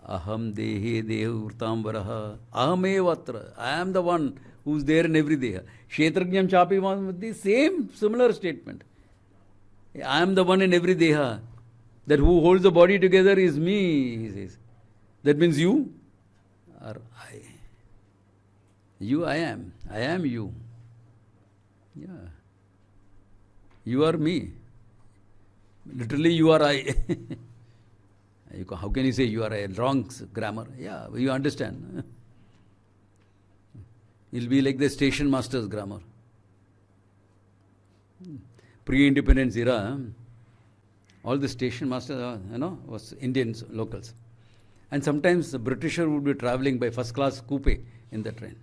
Aham Dehe Deha Urtam Varaha. Ahamevatra. I am the one who is there in every Deha. Kshetrajnam Chapi Mamati. Same, similar statement. I am the one in every Deha. That who holds the body together is me, he says. That means you are I. You, I am. I am you. Yeah. You are me. Literally, you are I. How can you say you are a wrong grammar? Yeah, you understand. It'll be like the station master's grammar. Pre-independence era, all the station masters, was Indians, locals. And sometimes the Britisher would be traveling by first class coupe in the train.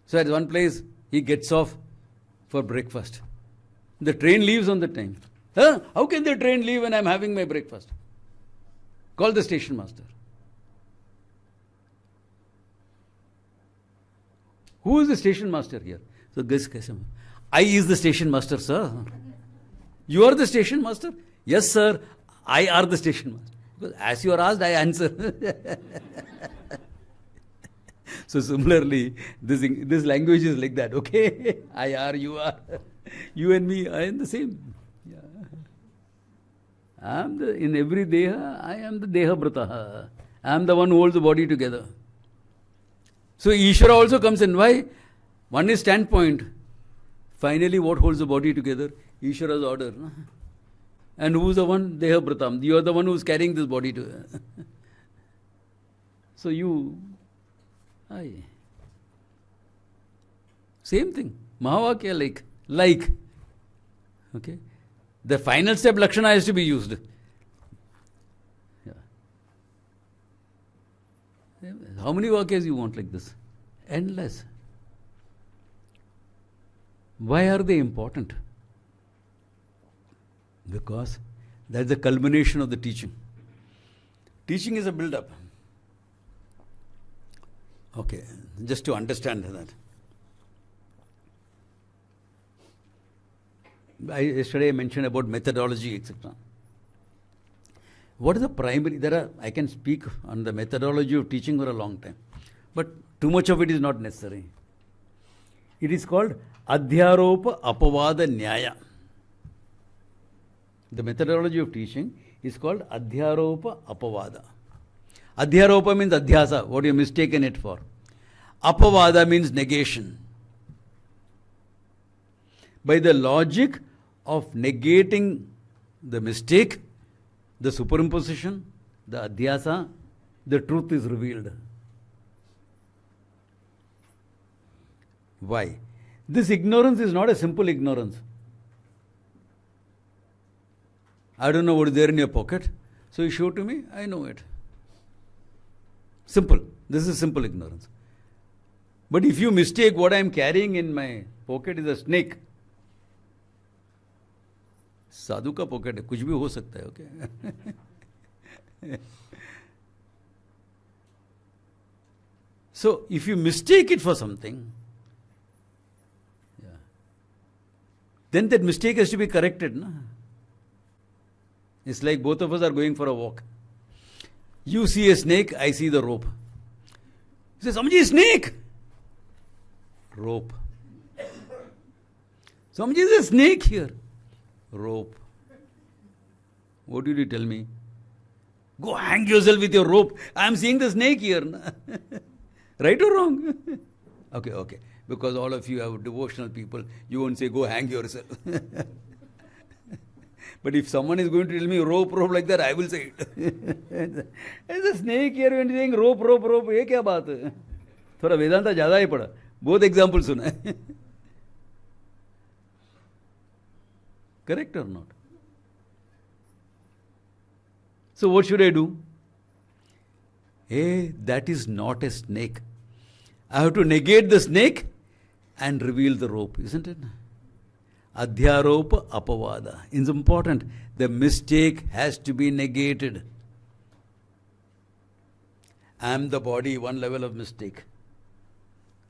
So at one place, he gets off for breakfast. The train leaves on the time. Huh? How can the train leave when I'm having my breakfast? Call the station master. Who is the station master here? So guess, I is the station master, sir. You are the station master? Yes, sir. I are the station master. Because as you are asked, I answer. So similarly, this language is like that. Okay, I are, you are, you and me, I am the same. Yeah. In every deha, I am the deha brataha. I am the one who holds the body together. So Ishvara also comes in. Why? One is standpoint. Finally, what holds the body together? Ishvara's order. No? And who's the one? Deha Bratam. You are the one who's carrying this body together. So you, I. Same thing. Mahavakya like. Okay. The final step Lakshana has to be used. How many vakyas you want like this? Endless. Why are they important? Because that's the culmination of the teaching. Teaching is a build-up. Okay, just to understand that. Yesterday I mentioned about methodology, etc. What is the primary? I can speak on the methodology of teaching for a long time, but too much of it is not necessary. It is called Adhyaropa Apavada Nyaya. The methodology of teaching is called Adhyaropa Apavada. Adhyaropa means adhyasa, what you mistaken it for. Apavada means negation. By the logic of negating the mistake, the superimposition, the adhyasa, the truth is revealed. Why? This ignorance is not a simple ignorance. I don't know what is there in your pocket, so you show to me, I know it. Simple. This is simple ignorance. But if you mistake what I am carrying in my pocket is a snake, साधु का pocket है, कुछ भी हो सकता है, okay? So, if you mistake it for something, then that mistake has to be corrected. No? It's like both of us are going for a walk. You see a snake, I see the rope. You say, Samjhi, snake! Rope. Samjhi, there's a snake here. Rope. What did you tell me? Go hang yourself with your rope. I am seeing the snake here. Right or wrong? Okay. Because all of you are devotional people, you won't say, go hang yourself. But if someone is going to tell me rope like that, I will say it. There's a snake here when saying rope. ये क्या बात है? थोड़ा वेदांता ज़्यादा ही पढ़ा. Both examples सुना है. Correct or not? So what should I do? Hey, that is not a snake. I have to negate the snake and reveal the rope, isn't it? Adhyaropa apavada. It's important. The mistake has to be negated. I am the body, one level of mistake.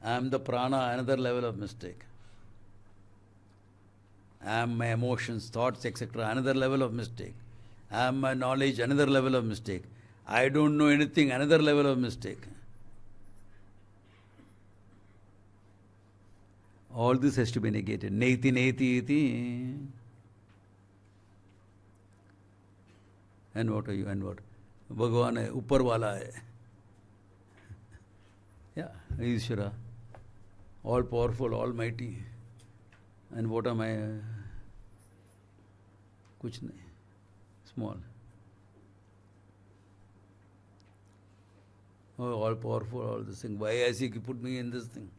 I am the prana, another level of mistake. I am my emotions, thoughts, etc., another level of mistake. I am my knowledge, another level of mistake. I don't know anything, another level of mistake. All this has to be negated. Neti. And what are you? And what? Bhagavan hai, uppar wala hai. Yeah, Ishvara. All powerful, almighty. And what am I? Kuch nahi. Small. Oh, all powerful, all this thing. Why has he put me in this thing?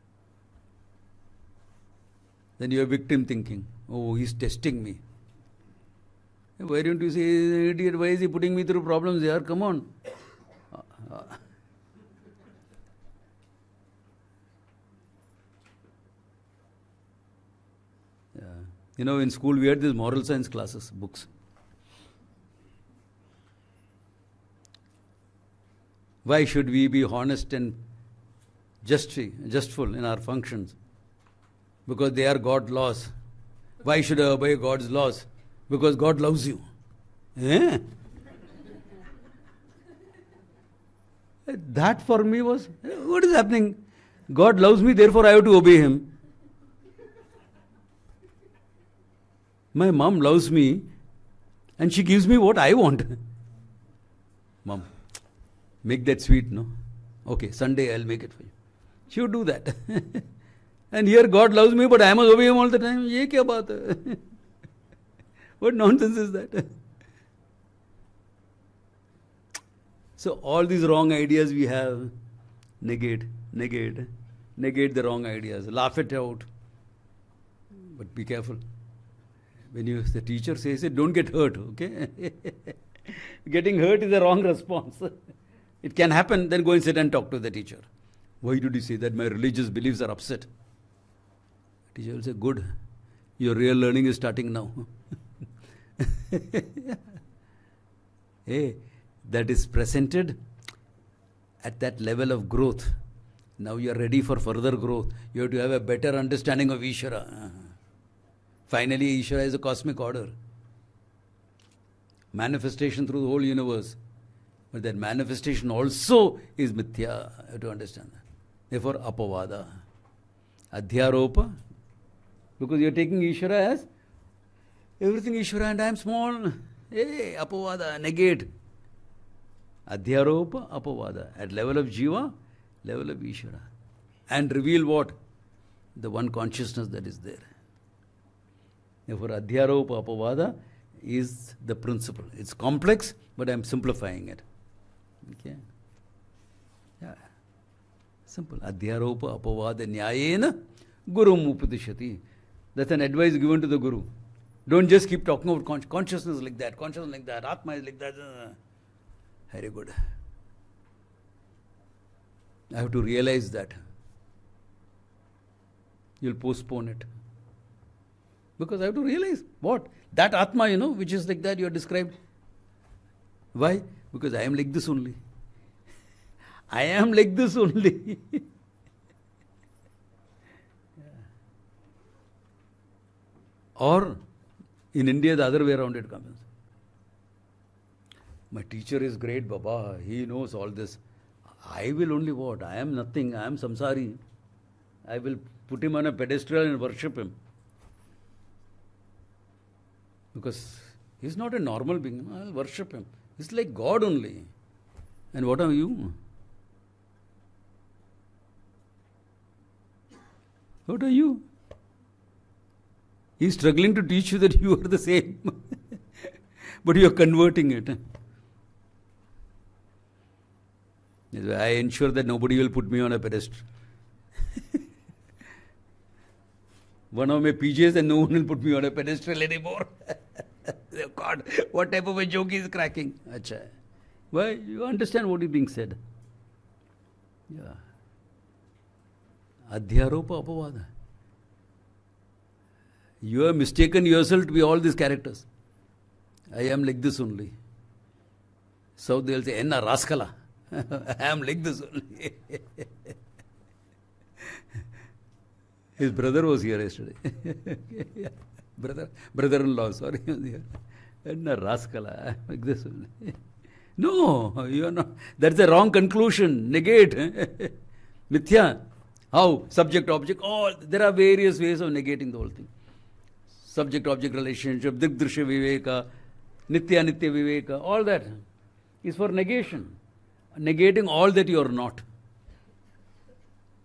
Then you have victim thinking. Oh, he's testing me. Why don't you say, idiot, why is he putting me through problems here? Come on. Yeah. You know, in school we had these moral science classes, books. Why should we be honest and justful in our functions? Because they are God's laws. Why should I obey God's laws? Because God loves you. Eh? That for me was, what is happening? God loves me, therefore I have to obey Him. My mom loves me and she gives me what I want. Mom, make that sweet, no? Okay, Sunday I'll make it for you. She would do that. And here God loves me, but I must obey Him all the time. Ye kya baat hai? What nonsense is that? So all these wrong ideas we have, negate the wrong ideas, laugh it out. But be careful. When the teacher says it, don't get hurt, okay? Getting hurt is the wrong response. It can happen, then go and sit and talk to the teacher. Why did you say that? My religious beliefs are upset. Teacher will say, good, your real learning is starting now. Hey, that is presented at that level of growth. Now you are ready for further growth. You have to have a better understanding of Ishvara. Finally, Ishvara is a cosmic order. Manifestation through the whole universe. But that manifestation also is mithya. You have to understand that. Therefore, apavada. Adhyaropa. Because you are taking Ishvara as everything Ishvara and I am small. Hey, apavada, negate. Adhyaropa, apavada. At level of Jiva, level of Ishvara. And reveal what? The one consciousness that is there. Therefore, Adhyaropa, apavada is the principle. It's complex, but I am simplifying it. Okay? Yeah. Simple. Adhyaropa, apavada, nyayena, gurum upadishati. That's an advice given to the Guru. Don't just keep talking about consciousness like that, Atma is like that. Very good. I have to realize that. You'll postpone it. Because I have to realize what? That Atma, which is like that, you are described. Why? Because I am like this only. I am like this only. Or in India, the other way around it comes. My teacher is great, Baba. He knows all this. I will only what? I am nothing. I am samsari. I will put him on a pedestal and worship him. Because he's not a normal being. I'll worship him. He's like God only. And what are you? What are you? He's struggling to teach you that you are the same. But you are converting it. I ensure that nobody will put me on a pedestal. One of my PJs and no one will put me on a pedestal anymore. God, what type of a joke is cracking? Achha. Why? You understand what is being said. Yeah. Adhyaropa apavada. You have mistaken yourself to be all these characters. I am like this only. So they will say, Enna Raskala. I am like this only. His brother was here yesterday. Yeah. Brother-in-law, sorry. Enna Raskala. I am like this only. No, you are not. That's a wrong conclusion. Negate. Mithya. How? Subject, object. All. There are various ways of negating the whole thing. Subject-object relationship, Drigdrishya Viveka, Nitya-Nitya Viveka, all that is for negation. Negating all that you are not.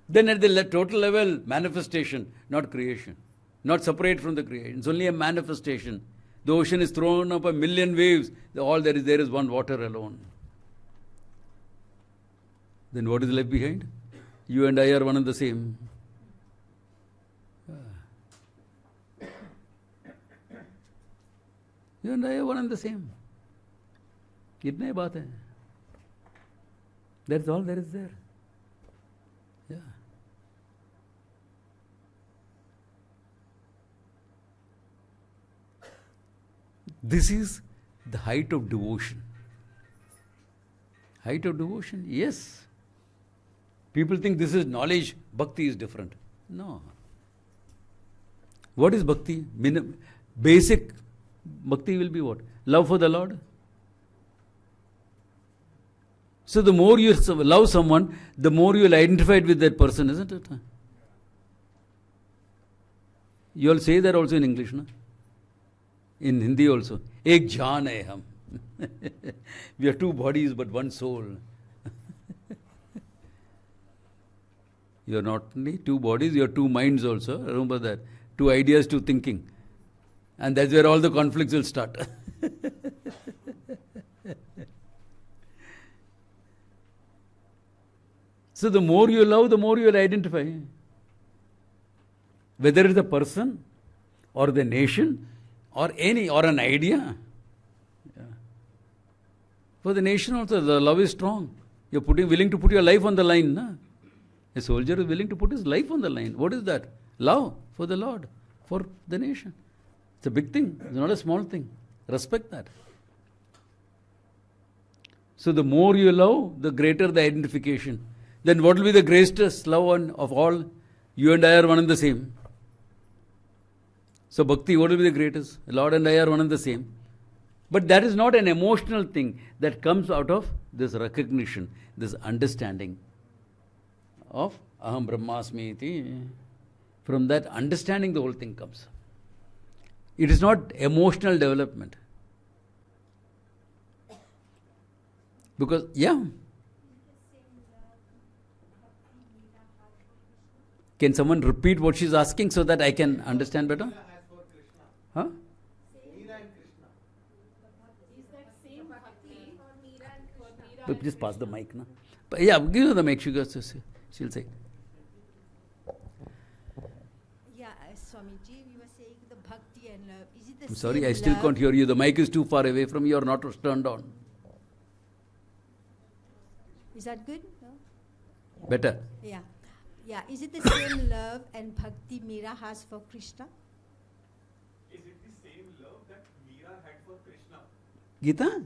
Then at the total level, manifestation, not creation. Not separate from the creation. It's only a manifestation. The ocean is thrown up a million waves. All there is one water alone. Then what is left behind? You and I are one and the same. You and I are one and the same. इतना ही बात है. That's all there is there. Yeah. This is the height of devotion. Height of devotion, yes. People think this is knowledge, bhakti is different. No. What is bhakti? Basic bhakti will be what? Love for the Lord. So the more you love someone, the more you will identify with that person, isn't it? You all say that also in English, no? In Hindi also. Ek jaan hai hum. We are two bodies but one soul. You are not only two bodies, you are two minds also. Remember that. Two ideas, two thinking. And that's where all the conflicts will start. So the more you love, the more you will identify. Whether it's a person or the nation or an idea. Yeah. For the nation also, the love is strong. You're willing to put your life on the line. Na? A soldier is willing to put his life on the line. What is that? Love for the Lord, for the nation. It's a big thing. It's not a small thing. Respect that. So the more you love, the greater the identification. Then what will be the greatest love of all? You and I are one and the same. So bhakti, what will be the greatest? Lord and I are one and the same. But that is not an emotional thing that comes out of this recognition, this understanding of aham brahmasmi iti. From that understanding the whole thing comes. It is not emotional development. Because, yeah. Can someone repeat what she's asking so that I can understand better? Huh? But just pass the mic, na? But yeah, give her the mic. She'll say. Yeah, Swamiji, we were saying the bhakti and love. Is it the I'm sorry, same I still love? can't hear you. The mic is too far away from you or not turned on. Is that good? No? Better. Yeah. Yeah. Is it the same love and bhakti Meera has for Krishna? Is it the same love that Meera had for Krishna? Gita?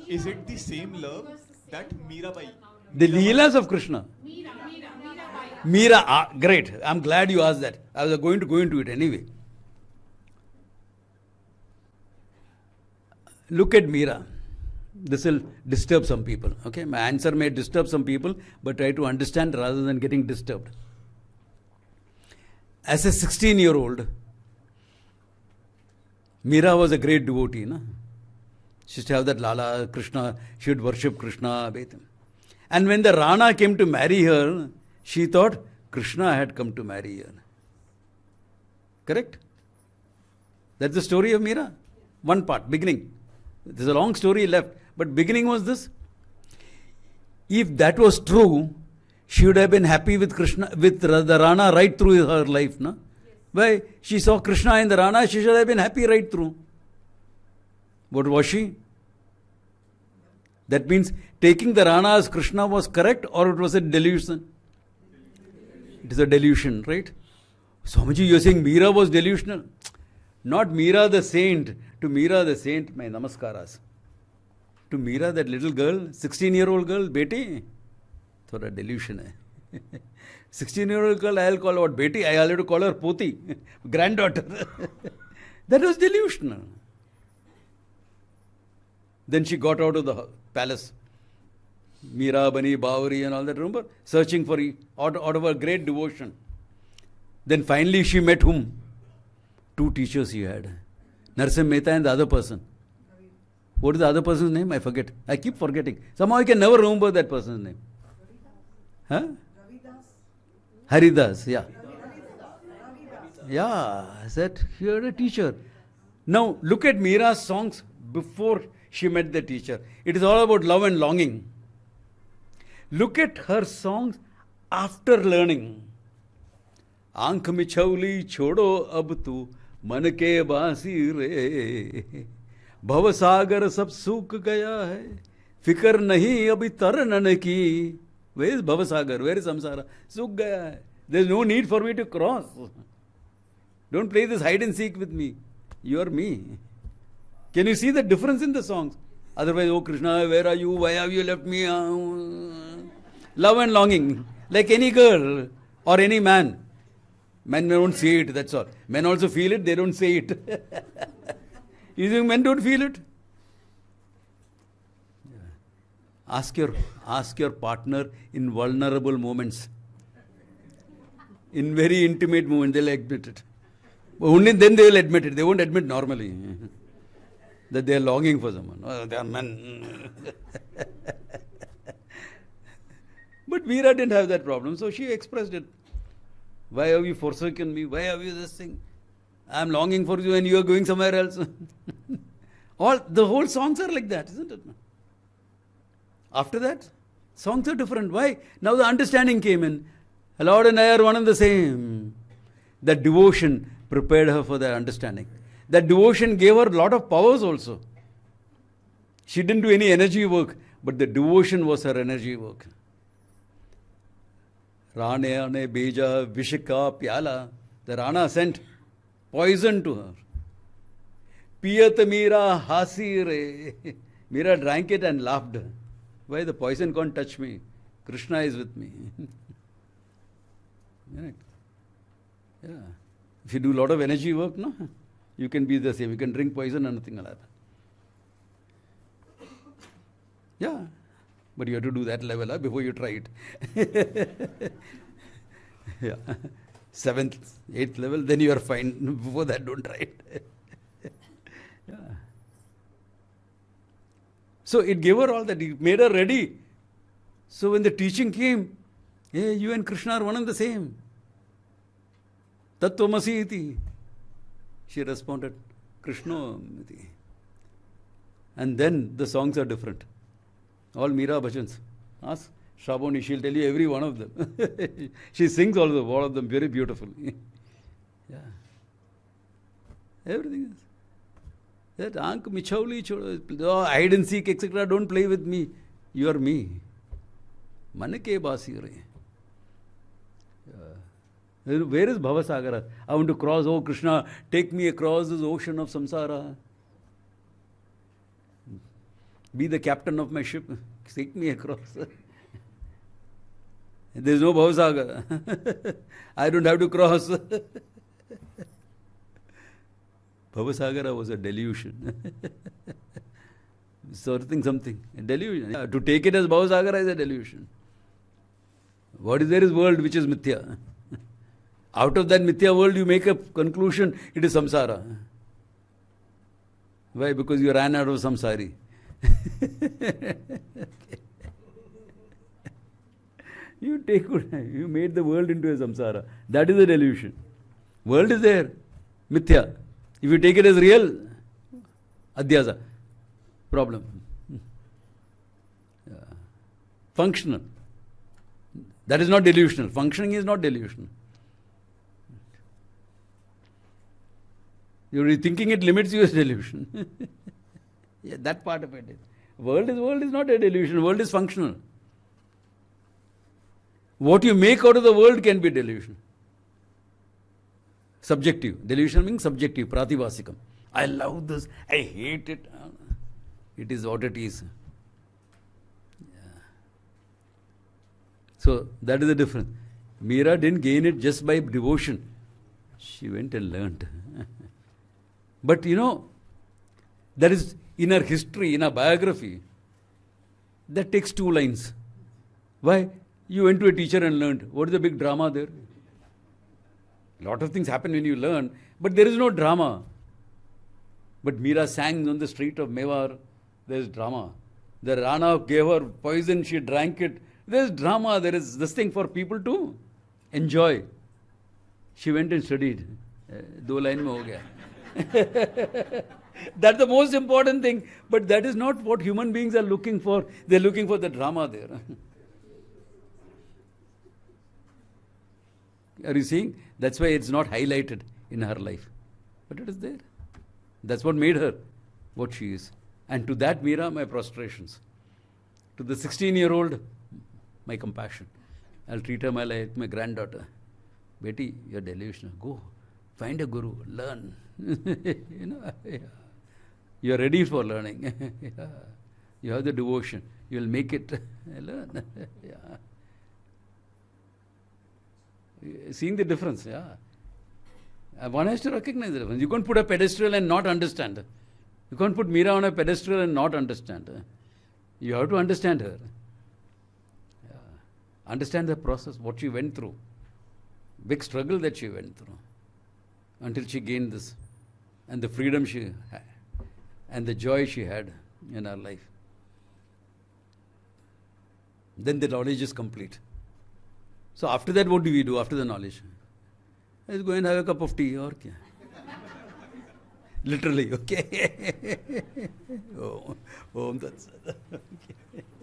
Is it the same love that Meerabai? The Leelas of Krishna. Meera, great. I'm glad you asked that. I was going to go into it anyway. Look at Meera. This will disturb some people. Okay, my answer may disturb some people, but try to understand rather than getting disturbed. As a 16-year-old, Meera was a great devotee. Na? She used to have that Lala, Krishna, she would worship Krishna. And when the Rana came to marry her, she thought Krishna had come to marry her. Correct? That's the story of Meera. One part, beginning. There's a long story left, but beginning was this. If that was true, she would have been happy with Krishna, with the Rana right through her life. No? Why? She saw Krishna in the Rana, she should have been happy right through. What was she? That means taking the Rana as Krishna was correct, or it was a delusion? It is a delusion, right? Swamiji, you are saying Meera was delusional. Not Meera the saint. To Meera the saint, my namaskaras. To Meera, that little girl, 16-year-old girl, beti, thoda delusion hai. 16-year-old girl, I'll call her what, beti? I will have to call her poti, granddaughter. That was delusional. Then she got out of the palace. Meera, Bani, Bavari and all that, remember? Searching for, out of her great devotion. Then finally she met whom? Two teachers she had. Narasimha Mehta and the other person. What is the other person's name? I forget. I keep forgetting. Somehow I can never remember that person's name. Huh? Haridas, yeah. Yeah, I said, you're a teacher. Now, look at Meera's songs before she met the teacher. It is all about love and longing. Look at her songs after learning. आंख मिछौली छोड़ो अब तू मन के बासी रे, भव सागर सब सूख गया है, फिकर नहीं अभी तरन की. Where is Bhavasagar? Where is Samsara? सूख गया है. There is no need for me to cross. Don't play this hide and seek with me. You are me. Can you see the difference in the songs? Otherwise, oh Krishna, where are you? Why have you left me? Love and longing. Like any girl or any man. Men don't say it, that's all. Men also feel it, they don't say it. You think men don't feel it? Ask your partner in vulnerable moments. In very intimate moments, they'll admit it. Only then they will admit it. They won't admit normally that they are longing for someone. Oh, they are men. But Meera didn't have that problem, so she expressed it. Why have you forsaken me? Why have you this thing? I am longing for you and you are going somewhere else. The whole songs are like that, isn't it? After that, songs are different. Why? Now the understanding came in. Lord and I are one and the same. That devotion prepared her for that understanding. That devotion gave her a lot of powers also. She didn't do any energy work, but the devotion was her energy work. Rane ane beja vishika pyala. The Rana sent poison to her. Piyat Meera hasi re. Meera drank it and laughed. Why? The poison can't touch me. Krishna is with me. Right? Yeah. If you do a lot of energy work, no, you can be the same. You can drink poison and nothing will happen. Yeah. But you have to do that level before you try it. Yeah. 7th, 8th level, then you are fine. Before that, don't try it. Yeah. So it gave her all that. It made her ready. So when the teaching came, hey, you and Krishna are one and the same. Tattvamasi iti. She responded, Krishna iti. And then the songs are different. All Meera bhajans. Ask Shravani, she'll tell you every one of them. She sings all of them very beautifully. Yeah. Everything is. That Ank Michauli, hide and seek, etc. Don't play with me. You are me. Manake basi re. Where is Bhavasagara? I want to cross. Oh Krishna, take me across this ocean of samsara. Be the captain of my ship. Take me across. There is no Bhavasagara. I don't have to cross. Bhavasagara was a delusion. Something. A delusion. Yeah, to take it as Bhavasagara is a delusion. What is there is world which is mithya. Out of that mithya world you make a conclusion, it is samsara. Why? Because you ran out of samsari. You made the world into a samsara. That is a delusion. World is there. Mithya. If you take it as real, adhyasa. Problem. Yeah. Functional. That is not delusional. Functioning is not delusional. You're thinking it limits you as delusion. Yeah, that part of it is. World is not a delusion. World is functional. What you make out of the world can be delusion. Subjective. Delusion means subjective, pratibhasikam. I love this, I hate it. It is what it is. Yeah. So that is the difference. Meera didn't gain it just by devotion. She went and learned. But that is in her history, in her biography, that takes 2 lines. Why? You went to a teacher and learned. What is the big drama there? A lot of things happen when you learn, but there is no drama. But Meera sang on the street of Mewar, there is drama. The Rana gave her poison, she drank it. There is drama, there is this thing for people to enjoy. She went and studied. 2 line mein ho gaya. That's the most important thing. But that is not what human beings are looking for. They're looking for the drama there. Are you seeing? That's why it's not highlighted in her life. But it is there. That's what made her what she is. And to that Meera, my prostrations. To the 16-year-old, my compassion. I'll treat her like my granddaughter. Betty, you're delusional. Go, find a guru, learn. Yeah. You're ready for learning. Yeah. You have the devotion. You'll make it. Learn. Yeah. Seeing the difference, yeah. One has to recognize the difference. You can't put a pedestal and not understand. You can't put Meera on a pedestal and not understand. You have to understand her. Yeah. Understand the process, what she went through. Big struggle that she went through. Until she gained this. And the freedom she had. And the joy she had in her life. Then the knowledge is complete. So after that, what do we do after the knowledge? Let's go and have a cup of tea or kya? Literally, okay? Om Tat Sat.